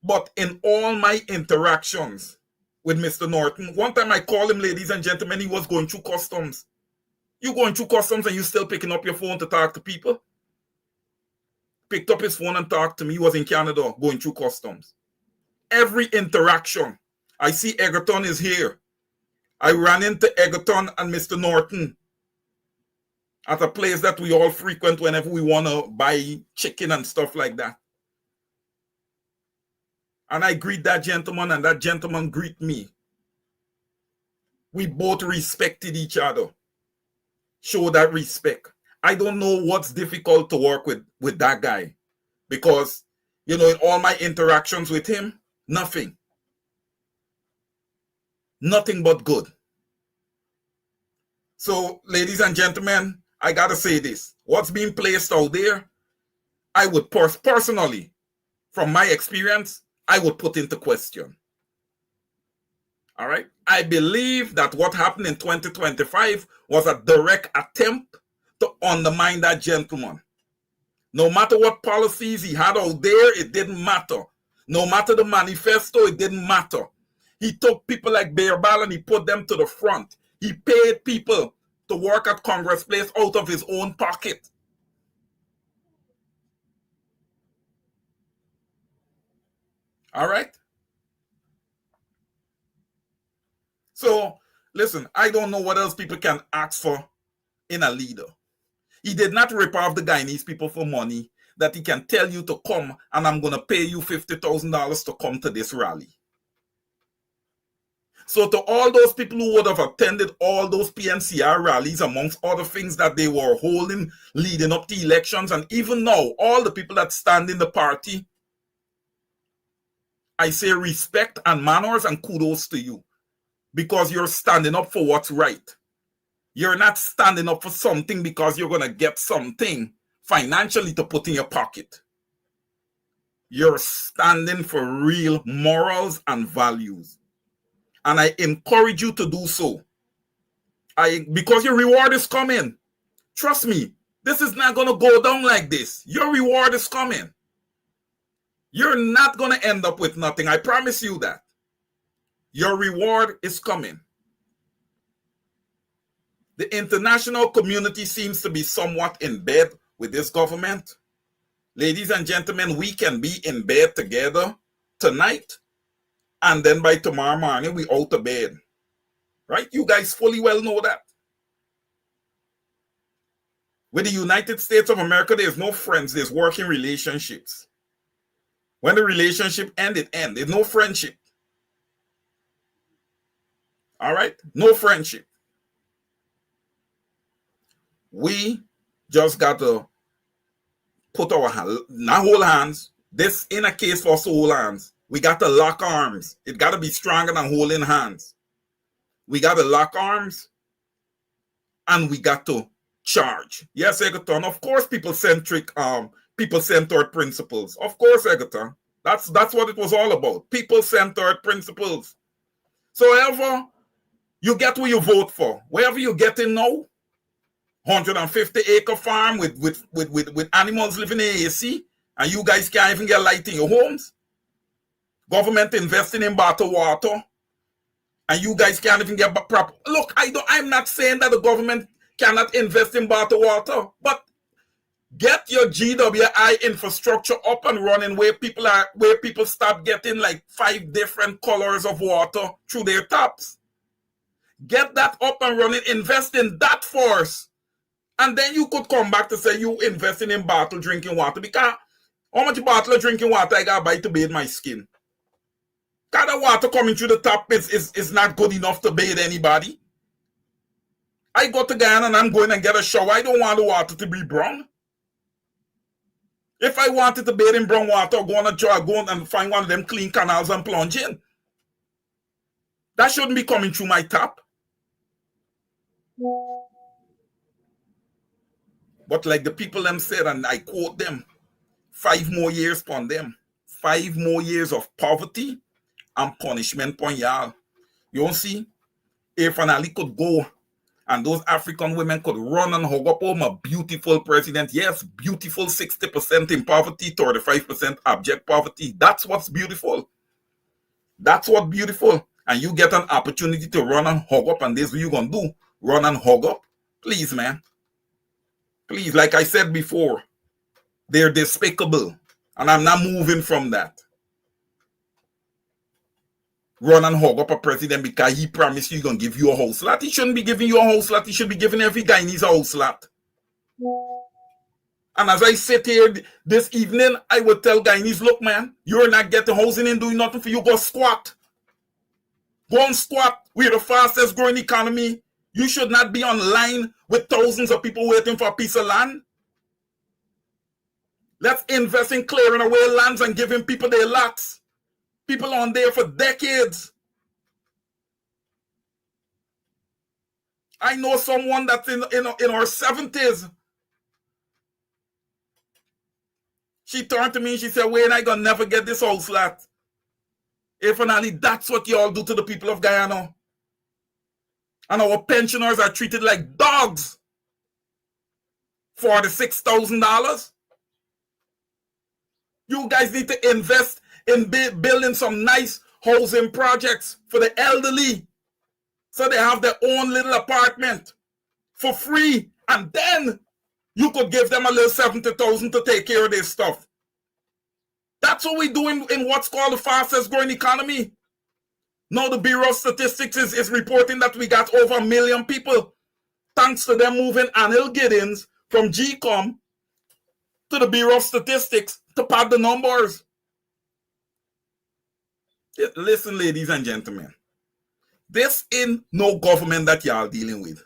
But in all my interactions with Mr. Norton, one time I called him, ladies and gentlemen, he was going through customs. You going through customs and you still picking up your phone to talk to people? Picked up his phone and talked to me. He was in Canada going through customs. Every interaction. I see Egerton is here. I ran into Egerton and Mr. Norton at a place that we all frequent whenever we want to buy chicken and stuff like that. And I greet that gentleman and that gentleman greet me. We both respected each other. Show that respect. I don't know what's difficult to work with that guy. Because, you know, in all my interactions with him, nothing. Nothing but good. So, ladies and gentlemen, I got to say this. What's being placed out there, I would personally, from my experience, I would put into question. All right? I believe that what happened in 2025 was a direct attempt to undermine that gentleman. No matter what policies he had out there, it didn't matter. No matter the manifesto, it didn't matter. He took people like Bearbal and he put them to the front. He paid people to work at Congress Place out of his own pocket. All right? So, listen, I don't know what else people can ask for in a leader. He did not rip off the Guyanese people for money that he can tell you to come and I'm going to pay you $50,000 to come to this rally. So to all those people who would have attended all those PNCR rallies, amongst other things that they were holding leading up to elections, and even now, all the people that stand in the party, I say respect and manners and kudos to you because you're standing up for what's right. You're not standing up for something because you're going to get something financially to put in your pocket. You're standing for real morals and values. And I encourage you to do so. Because your reward is coming. Trust me, this is not going to go down like this. Your reward is coming. You're not going to end up with nothing. I promise you that. Your reward is coming. The international community seems to be somewhat in bed with this government. Ladies and gentlemen, we can be in bed together tonight, and then by tomorrow morning, we out of bed. Right? You guys fully well know that. With the United States of America, there's no friends, there's working relationships. When the relationship ends, it ends. There's no friendship. All right? No friendship. We just got to put our not hold hands. This in a case for us to hold hands. We got to lock arms. It got to be stronger than holding hands. We got to lock arms and we got to charge. Yes, Egerton. Of course, people-centric, people-centered principles. Of course, Egerton. That's what it was all about. People-centered principles. So, however, you get what you vote for. Wherever you get in now, 150-acre farm with animals living in AC, and you guys can't even get light in your homes. Government investing in bottled water, and you guys can't even get proper. Look, I'm not saying that the government cannot invest in bottled water, but get your GWI infrastructure up and running where people start getting like 5 different colors of water through their taps. Get that up and running, invest in that first. And then you could come back to say you investing in bottled drinking water. Because how much bottle of drinking water I gotta buy to bathe my skin? Because the water coming through the tap is not good enough to bathe anybody. I go to Guyana and I'm going and get a shower. I don't want the water to be brown. If I wanted to bathe in brown water, I'll go and find one of them clean canals and plunge in. That shouldn't be coming through my tap. But like the people them said, and I quote them, 5 more years upon them. 5 more years of poverty and punishment upon y'all. You don't see? If an Ali could go and those African women could run and hug up home a beautiful president. Yes, beautiful, 60% in poverty, 35% abject poverty. That's what's beautiful. That's what's beautiful. And you get an opportunity to run and hug up, and this is what you're going to do. Run and hug up. Please, man. Please, like I said before, they're despicable. And I'm not moving from that. Run and hug up a president because he promised you going to give you a house lot. He shouldn't be giving you a house lot. He should be giving every Guyanese a house lot. And as I sit here this evening, I would tell Guyanese, look, man, you're not getting housing and doing nothing for you. Go squat. Go and squat. We're the fastest growing economy. You should not be online with thousands of people waiting for a piece of land. Let's invest in clearing away lands and giving people their lots. People on there for decades. I know someone that's in her 70s. She turned to me and she said, Wayne, I gonna never get this house lot. If and only that's what you all do to the people of Guyana. And our pensioners are treated like dogs. $46,000. You guys need to invest in building some nice housing projects for the elderly, so they have their own little apartment for free, and then you could give them a little 70,000 to take care of their stuff. That's what we do in what's called the fastest growing economy. Now the Bureau of Statistics is reporting that we got over 1 million people, thanks to them moving Anil Giddens from GCOM to the Bureau of Statistics to pad the numbers. Listen, ladies and gentlemen, this ain't no government that y'all dealing with.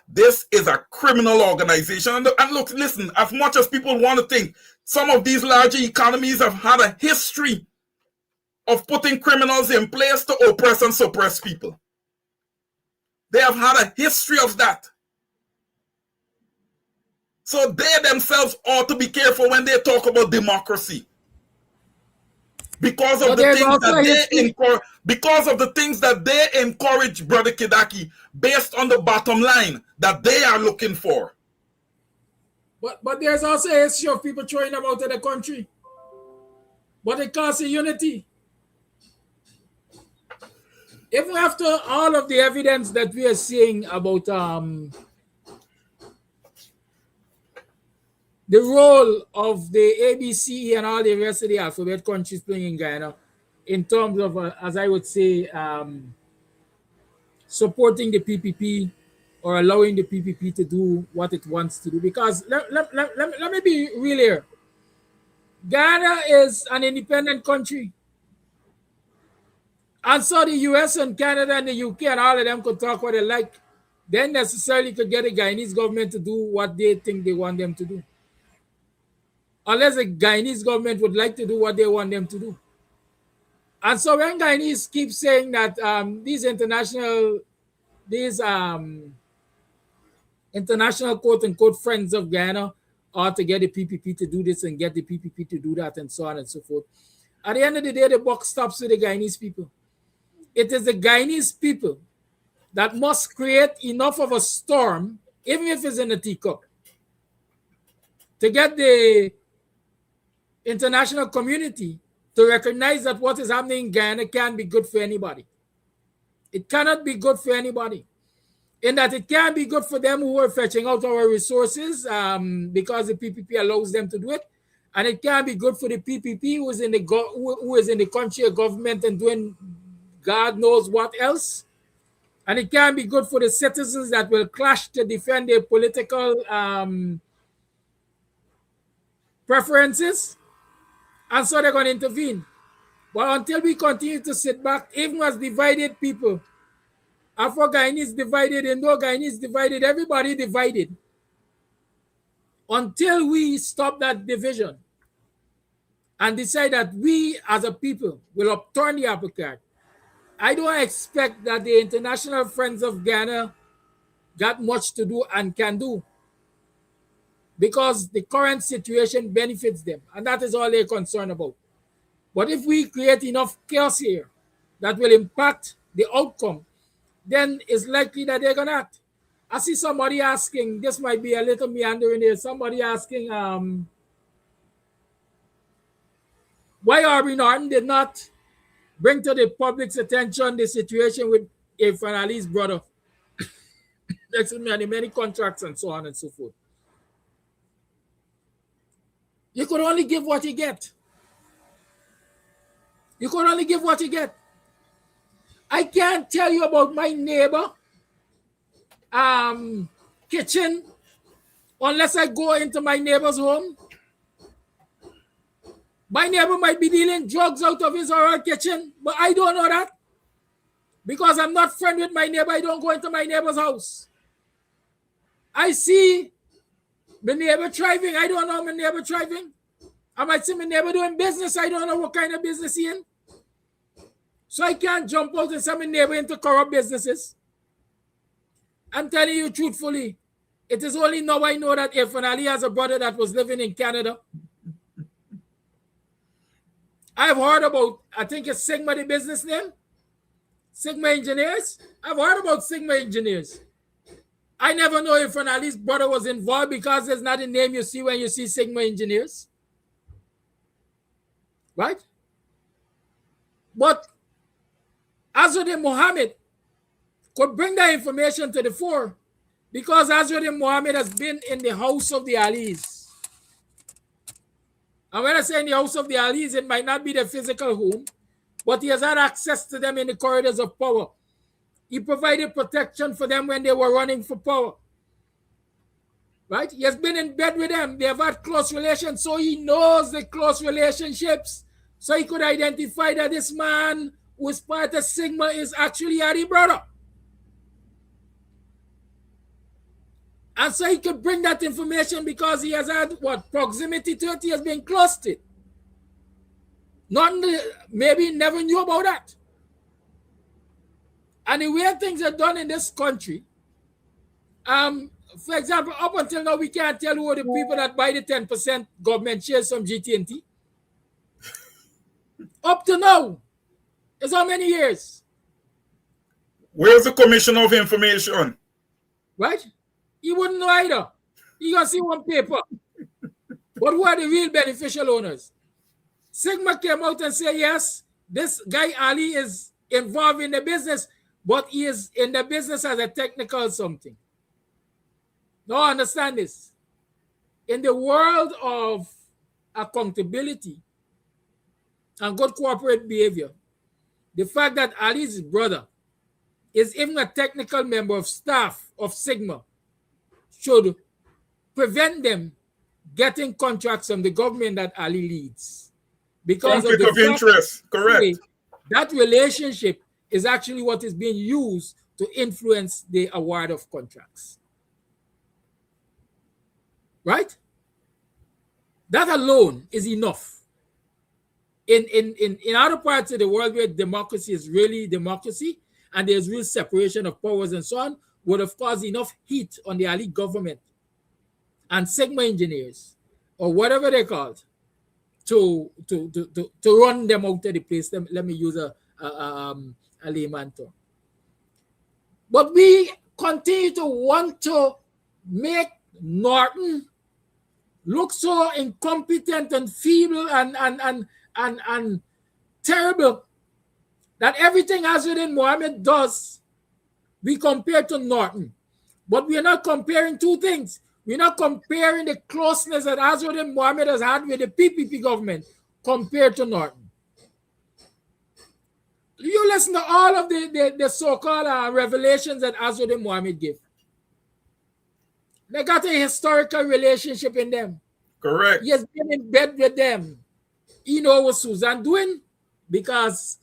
This is a criminal organization. And look, listen, as much as people want to think, some of these larger economies have had a history of putting criminals in place to oppress and suppress people. They have had a history of that. So they themselves ought to be careful when they talk about democracy. Because of the things that they encourage, Brother Kidaki, based on the bottom line that they are looking for. But there's also a history of people throwing them out of the country. But they can't see unity. Even after all of the evidence that we are seeing about the role of the ABC and all the rest of the alphabet countries playing in Guyana, in terms of, as I would say, supporting the PPP or allowing the PPP to do what it wants to do. Because let me be real here. Guyana is an independent country. And so the US and Canada and the UK and all of them could talk what they like. They necessarily could get the Guyanese government to do what they think they want them to do. Unless the Guyanese government would like to do what they want them to do. And so when Guyanese keep saying that these international quote-unquote friends of Guyana are to get the PPP to do this and get the PPP to do that and so on and so forth, at the end of the day, the buck stops with the Guyanese people. It is the Guyanese people that must create enough of a storm, even if it's in a teacup, to get the international community to recognize that what is happening in Guyana can't be good for anybody. It cannot be good for anybody. In that it can't be good for them who are fetching out our resources because the PPP allows them to do it. And it can't be good for the PPP who is in the country of government and doing God knows what else. And it can't be good for the citizens that will clash to defend their political preferences. And so they're going to intervene. But until we continue to sit back, even as divided people, Afro-Guyanese divided, Indo-Guyanese divided, everybody divided. Until we stop that division and decide that we as a people will upturn the apple cart, I don't expect that the international friends of Guyana got much to do and can do, because the current situation benefits them, and that is all they're concerned about. But if we create enough chaos here that will impact the outcome, then it's likely that they're going to act. I see somebody asking, this might be a little meandering here. Somebody asking why Aubrey Norton did not bring to the public's attention the situation with Irfan Ali's brother. Excuse me, and the many contracts and so on and so forth. You could only give what you get. You could only give what you get. I can't tell you about my neighbor kitchen unless I go into my neighbor's home. My neighbor might be dealing drugs out of his or her kitchen, but I don't know that. Because I'm not friend with my neighbor, I don't go into my neighbor's house. I see my neighbor thriving, I don't know my neighbor thriving. I might see my neighbor doing business, I don't know what kind of business he in. So I can't jump out and send my neighbor into corrupt businesses. I'm telling you truthfully, it is only now I know that Irfan Ali has a brother that was living in Canada. I've heard about, I think it's Sigma, the business name. Sigma Engineers. I've heard about Sigma Engineers. I never know if Irfan Ali's brother was involved because there's not a name you see when you see Sigma Engineers. Right? But Azzuddin Mohammed could bring that information to the fore because Azzuddin Mohammed has been in the house of the Alis. And when I say in the house of the Alis, it might not be the physical home, but he has had access to them in the corridors of power. He provided protection for them when they were running for power. Right? He has been in bed with them. They have had close relations, so he knows the close relationships. So he could identify that this man who is part of Sigma is actually Ali brother. And so he could bring that information because he has had what proximity to it. He has been close to it. Maybe never knew about that. And the way things are done in this country, for example, up until now, we can't tell who are the people that buy the 10% government shares from GT&T. Up to now, it's how many years? Where's the Commission of Information? Right? He wouldn't know either. He gonna see one paper. But who are the real beneficial owners? Sigma came out and said, yes, this guy Ali is involved in the business, but he is in the business as a technical something. Now understand this. In the world of accountability and good corporate behavior, the fact that Ali's brother is even a technical member of staff of Sigma should prevent them getting contracts from the government that Ali leads. Because conflict of interest, correct. That relationship is actually what is being used to influence the award of contracts. Right? That alone is enough. In other parts of the world where democracy is really democracy and there's real separation of powers and so on, would have caused enough heat on the Ali government and Sigma engineers or whatever they're called to run them out of the place. Let me use a layman term. But we continue to want to make Norton look so incompetent and feeble and terrible that everything Azzuddin Mohammed does, we compare to Norton. But we are not comparing two things. We're not comparing the closeness that Azzuddin Mohammed has had with the PPP government compared to Norton. You listen to all of the so-called revelations that Azzuddin Mohammed gave. They got a historical relationship in them. Correct. He has been in bed with them. You know what Susan doing? Because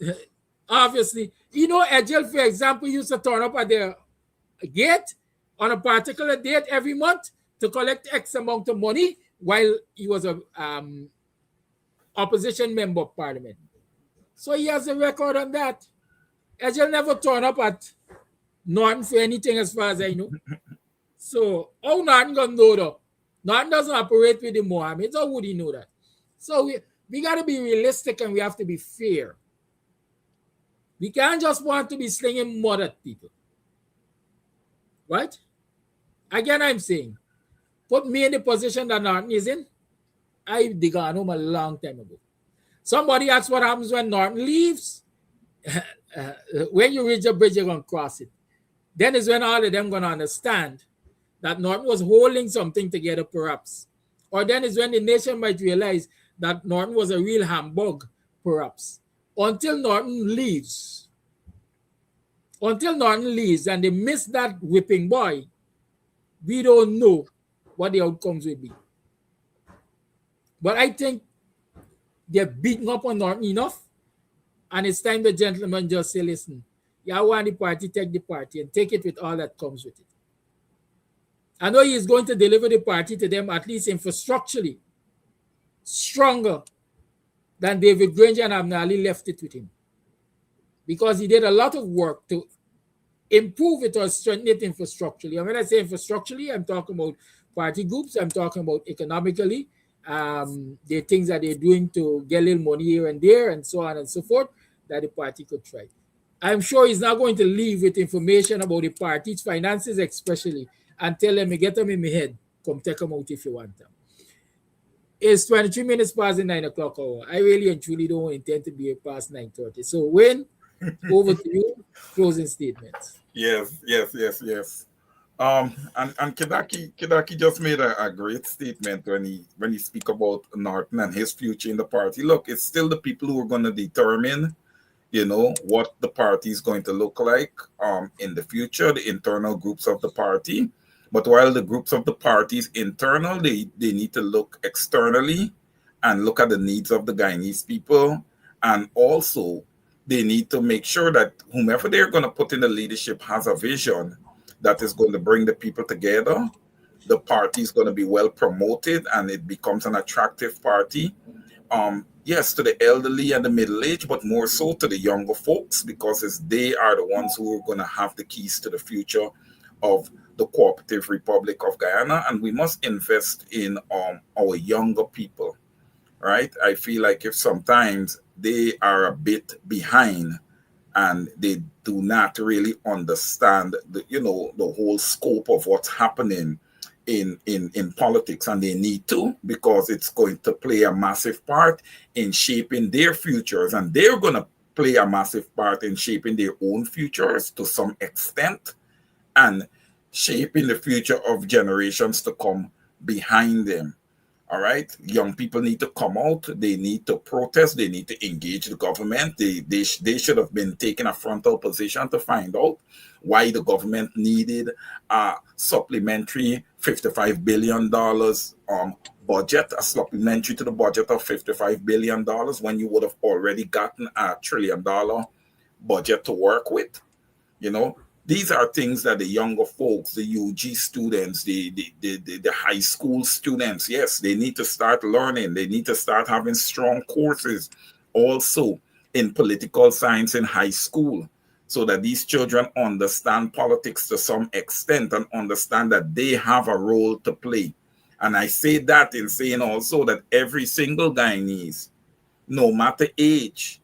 obviously, you know, Edgel, for example, used to turn up at their gate on a particular date every month to collect X amount of money while he was a opposition member of parliament. So he has a record on that. Edgel never turned up at Norton for anything as far as I know. So how Norton gonna know though? Norton doesn't operate with the Mohammeds. How would he know that? So we got to be realistic and we have to be fair. We can't just want to be slinging mud at people. Right? Again, I'm saying, put me in the position that Norton is in, I'd be gone home a long time ago. Somebody asks what happens when Norton leaves. When you reach the bridge, you're going to cross it. Then is when all of them going to understand that Norton was holding something together, perhaps. Or then is when the nation might realize that Norton was a real humbug, perhaps. Until Norton leaves and they miss that whipping boy, we don't know what the outcomes will be. But I think they're beating up on Norton enough, and it's time the gentleman just say, listen, you want the party, take the party, and take it with all that comes with it. I know he is going to deliver the party to them, at least infrastructurally, stronger than David Granger and Abnali left it with him. Because he did a lot of work to improve it or strengthen it infrastructurally. And when I say infrastructurally, I'm talking about party groups, I'm talking about economically, the things that they're doing to get a little money here and there, and so on and so forth, that the party could try. I'm sure he's not going to leave with information about the party's finances, especially, and tell them, get them in my head. Come take them out if you want them. It's 23 minutes past the 9 o'clock hour. I really and truly don't intend to be here past 9:30. So, Wayne, over to you. Closing statements. Yes. And Kidaki just made a great statement when he speak about Norton and his future in the party. Look, it's still the people who are going to determine, what the party is going to look like in the future, the internal groups of the party. But while the groups of the party is internal, they need to look externally and look at the needs of the Guyanese people. And also, they need to make sure that whomever they're going to put in the leadership has a vision that is going to bring the people together. The party is going to be well promoted and it becomes an attractive party. Yes, to the elderly and the middle-aged, but more so to the younger folks, because they are the ones who are going to have the keys to the future of the Cooperative Republic of Guyana. And we must invest in our younger people, right? I feel like if sometimes they are a bit behind and they do not really understand the whole scope of what's happening in politics, and they need to, because it's going to play a massive part in shaping their futures, and they're going to play a massive part in shaping their own futures to some extent, and shaping the future of generations to come behind them. All right, young people need to come out. They need to protest. They need to engage the government. They should have been taking a frontal position to find out why the government needed a supplementary $55 billion budget, a supplementary to the budget of $55 billion when you would have already gotten a $1 trillion budget to work with. These are things that the younger folks, the UG students, the high school students, yes, they need to start learning. They need to start having strong courses also in political science in high school, so that these children understand politics to some extent and understand that they have a role to play. And I say that in saying also that every single Guyanese, no matter age,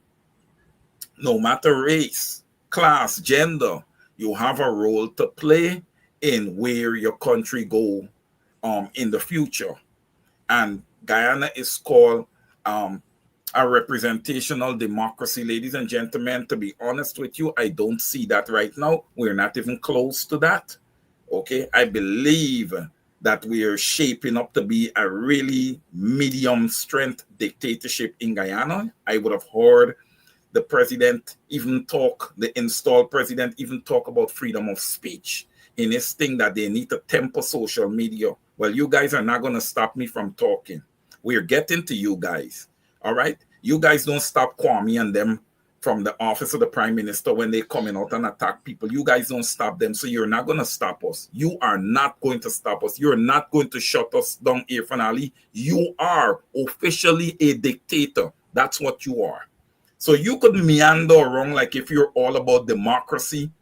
no matter race, class, gender, you have a role to play in where your country go in the future. And Guyana is called a representational democracy. Ladies and gentlemen, to be honest with you, I don't see that right now. We're not even close to that. Okay, I believe that we are shaping up to be a really medium strength dictatorship in Guyana. I would have heard the president even talk, the installed president even talk about freedom of speech in his thing that they need to temper social media. Well, you guys are not going to stop me from talking. We're getting to you guys. All right. You guys don't stop Kwame and them from the office of the prime minister when they coming out and attack people. You guys don't stop them. So you're not going to stop us. You are not going to stop us. You're not going to shut us down, Irfan Ali. You are officially a dictator. That's what you are. So you could meander around like if you're all about democracy,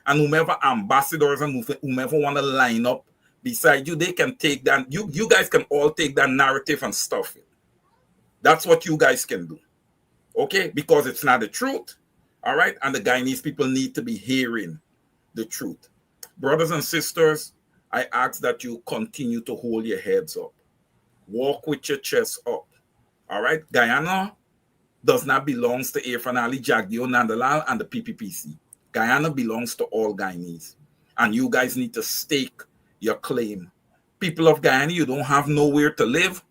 and whomever ambassadors and whomever want to line up beside you, they can take that. You guys can all take that narrative and stuff it. That's what you guys can do. Okay? Because it's not the truth. All right? And the Guyanese people need to be hearing the truth. Brothers and sisters, I ask that you continue to hold your heads up. Walk with your chest up. All right? Guyana does not belong to Irfan Ali, Jagdeo Nandalal, and the PPPC. Guyana belongs to all Guyanese. And you guys need to stake your claim. People of Guyana, you don't have nowhere to live.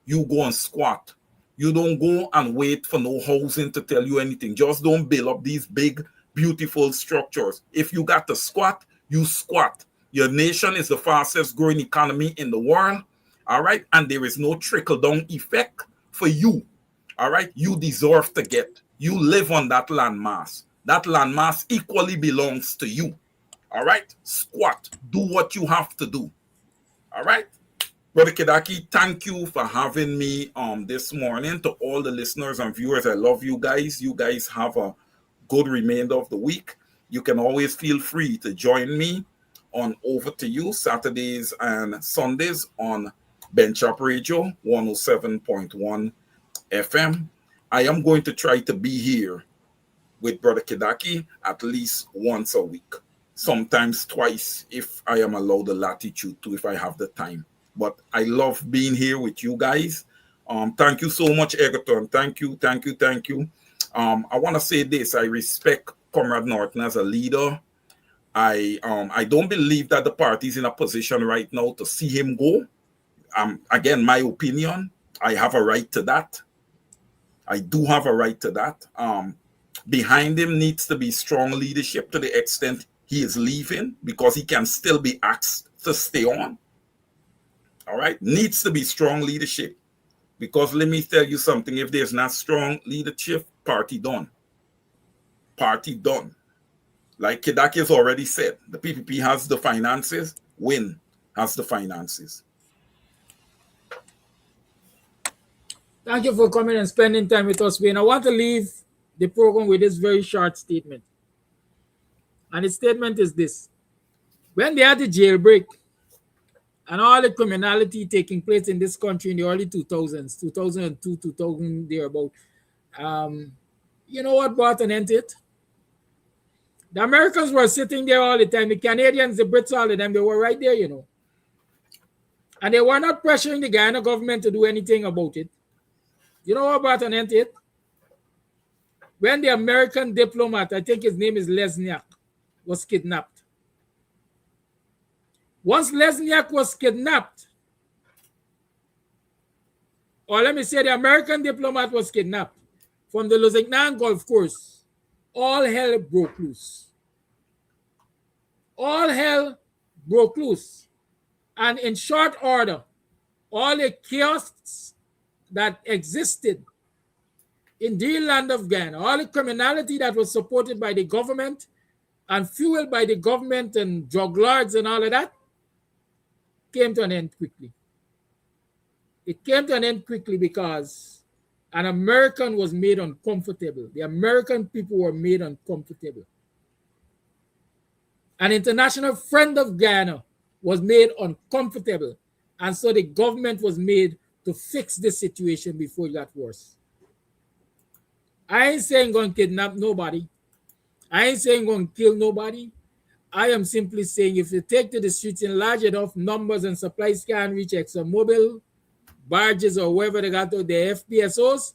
You go and squat. You don't go and wait for no housing to tell you anything. Just don't build up these big, beautiful structures. If you got to squat, you squat. Your nation is the fastest growing economy in the world. All right? And there is no trickle-down effect for you. All right? You deserve to get. You live on that landmass. That landmass equally belongs to you. All right? Squat. Do what you have to do. All right? Brother Kidaki, thank you for having me this morning. To all the listeners and viewers, I love you guys. You guys have a good remainder of the week. You can always feel free to join me on Over to You Saturdays and Sundays on Bench Up Radio 107.1 FM. I am going to try to be here with Brother Kidaki at least once a week, sometimes twice if I am allowed the latitude to, if I have the time. But I love being here with you guys. Thank you so much, Egerton. Thank you. I want to say this. I respect Comrade Norton as a leader. I don't believe that the party is in a position right now to see him go. Again, my opinion, I have a right to that. I do have a right to that. Behind him needs to be strong leadership to the extent he is leaving, because he can still be asked to stay on. All right, needs to be strong leadership, because let me tell you something, if there's not strong leadership, party done. Party done. Like Kidaki has already said, the PPP has the finances, WIN has the finances. Thank you for coming and spending time with us, Wayne. I want to leave the program with this very short statement. And the statement is this. When they had the jailbreak, and all the criminality taking place in this country in the early 2000s, 2002, 2000, thereabout, you know what brought an end to it? The Americans were sitting there all the time. The Canadians, the Brits, all of them, they were right there, you know. And they were not pressuring the Guyana government to do anything about it. You know what brought an end to it? When the American diplomat, I think his name is Lesniak, was kidnapped. Once Lesniak was kidnapped, or let me say the American diplomat was kidnapped from the Lusignan Golf Course, all hell broke loose. All hell broke loose. And in short order, all the chaos that existed in the land of Guyana, all the criminality that was supported by the government and fueled by the government and drug lords and all of that, came to an end quickly. It came to an end quickly because an American was made uncomfortable. The American people were made uncomfortable. An international friend of Guyana was made uncomfortable. And so the government was made to fix this situation before it got worse. I ain't saying going to kidnap nobody. I ain't saying going to kill nobody. I am simply saying if you take to the streets in large enough numbers and supplies can reach ExxonMobil, barges, or wherever they got to the FPSOs,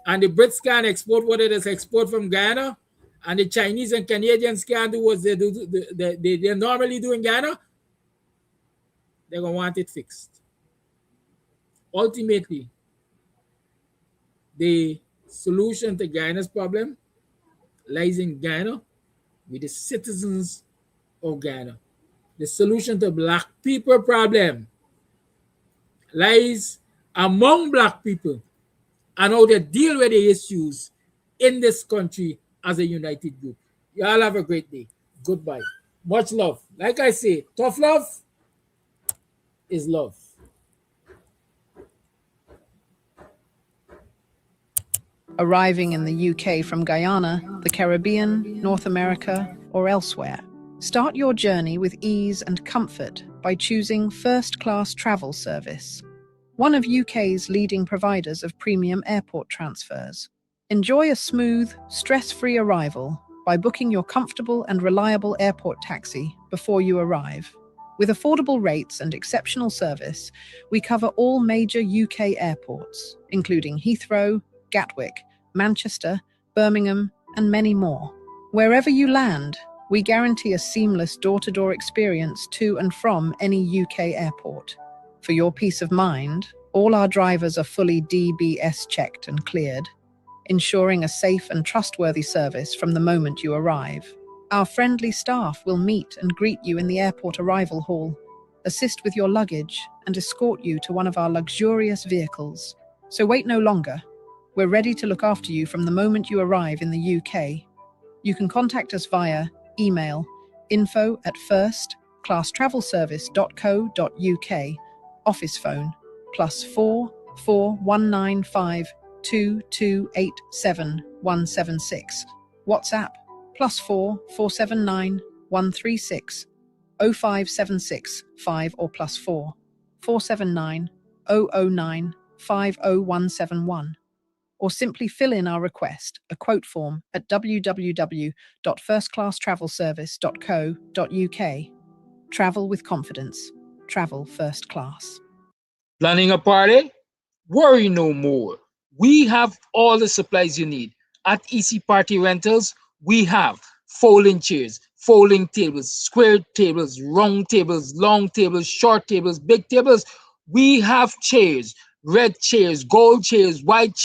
and the Brits can export what it is export from Guyana, and the Chinese and Canadians can do what they do they normally do in Guyana, they're going to want it fixed. Ultimately, the solution to Guyana's problem lies in Guyana with the citizens of Guyana. The solution to Black people problem lies among Black people and how they deal with the issues in this country as a united group. You all have a great day. Goodbye. Much love. Like I say, tough love is love. Arriving in the UK from Guyana, the Caribbean, North America, or elsewhere. Start your journey with ease and comfort by choosing first-class travel service, one of UK's leading providers of premium airport transfers. Enjoy a smooth, stress-free arrival by booking your comfortable and reliable airport taxi before you arrive. With affordable rates and exceptional service, we cover all major UK airports, including Heathrow, Gatwick, Manchester, Birmingham, and many more. Wherever you land, we guarantee a seamless door-to-door experience to and from any UK airport. For your peace of mind, all our drivers are fully DBS checked and cleared, ensuring a safe and trustworthy service from the moment you arrive. Our friendly staff will meet and greet you in the airport arrival hall, assist with your luggage, and escort you to one of our luxurious vehicles. So wait no longer. We're ready to look after you from the moment you arrive in the UK. You can contact us via email info@firstclasstravelservice.co.uk, office phone +4 4195 2287 176, WhatsApp +4 479 136 0576 5 or +4 479 009 50171, or simply fill in our request, a quote form, at www.firstclasstravelservice.co.uk. Travel with confidence. Travel first class. Planning a party? Worry no more. We have all the supplies you need. At EC Party Rentals, we have folding chairs, folding tables, square tables, round tables, long tables, short tables, big tables. We have chairs, red chairs, gold chairs, white chairs.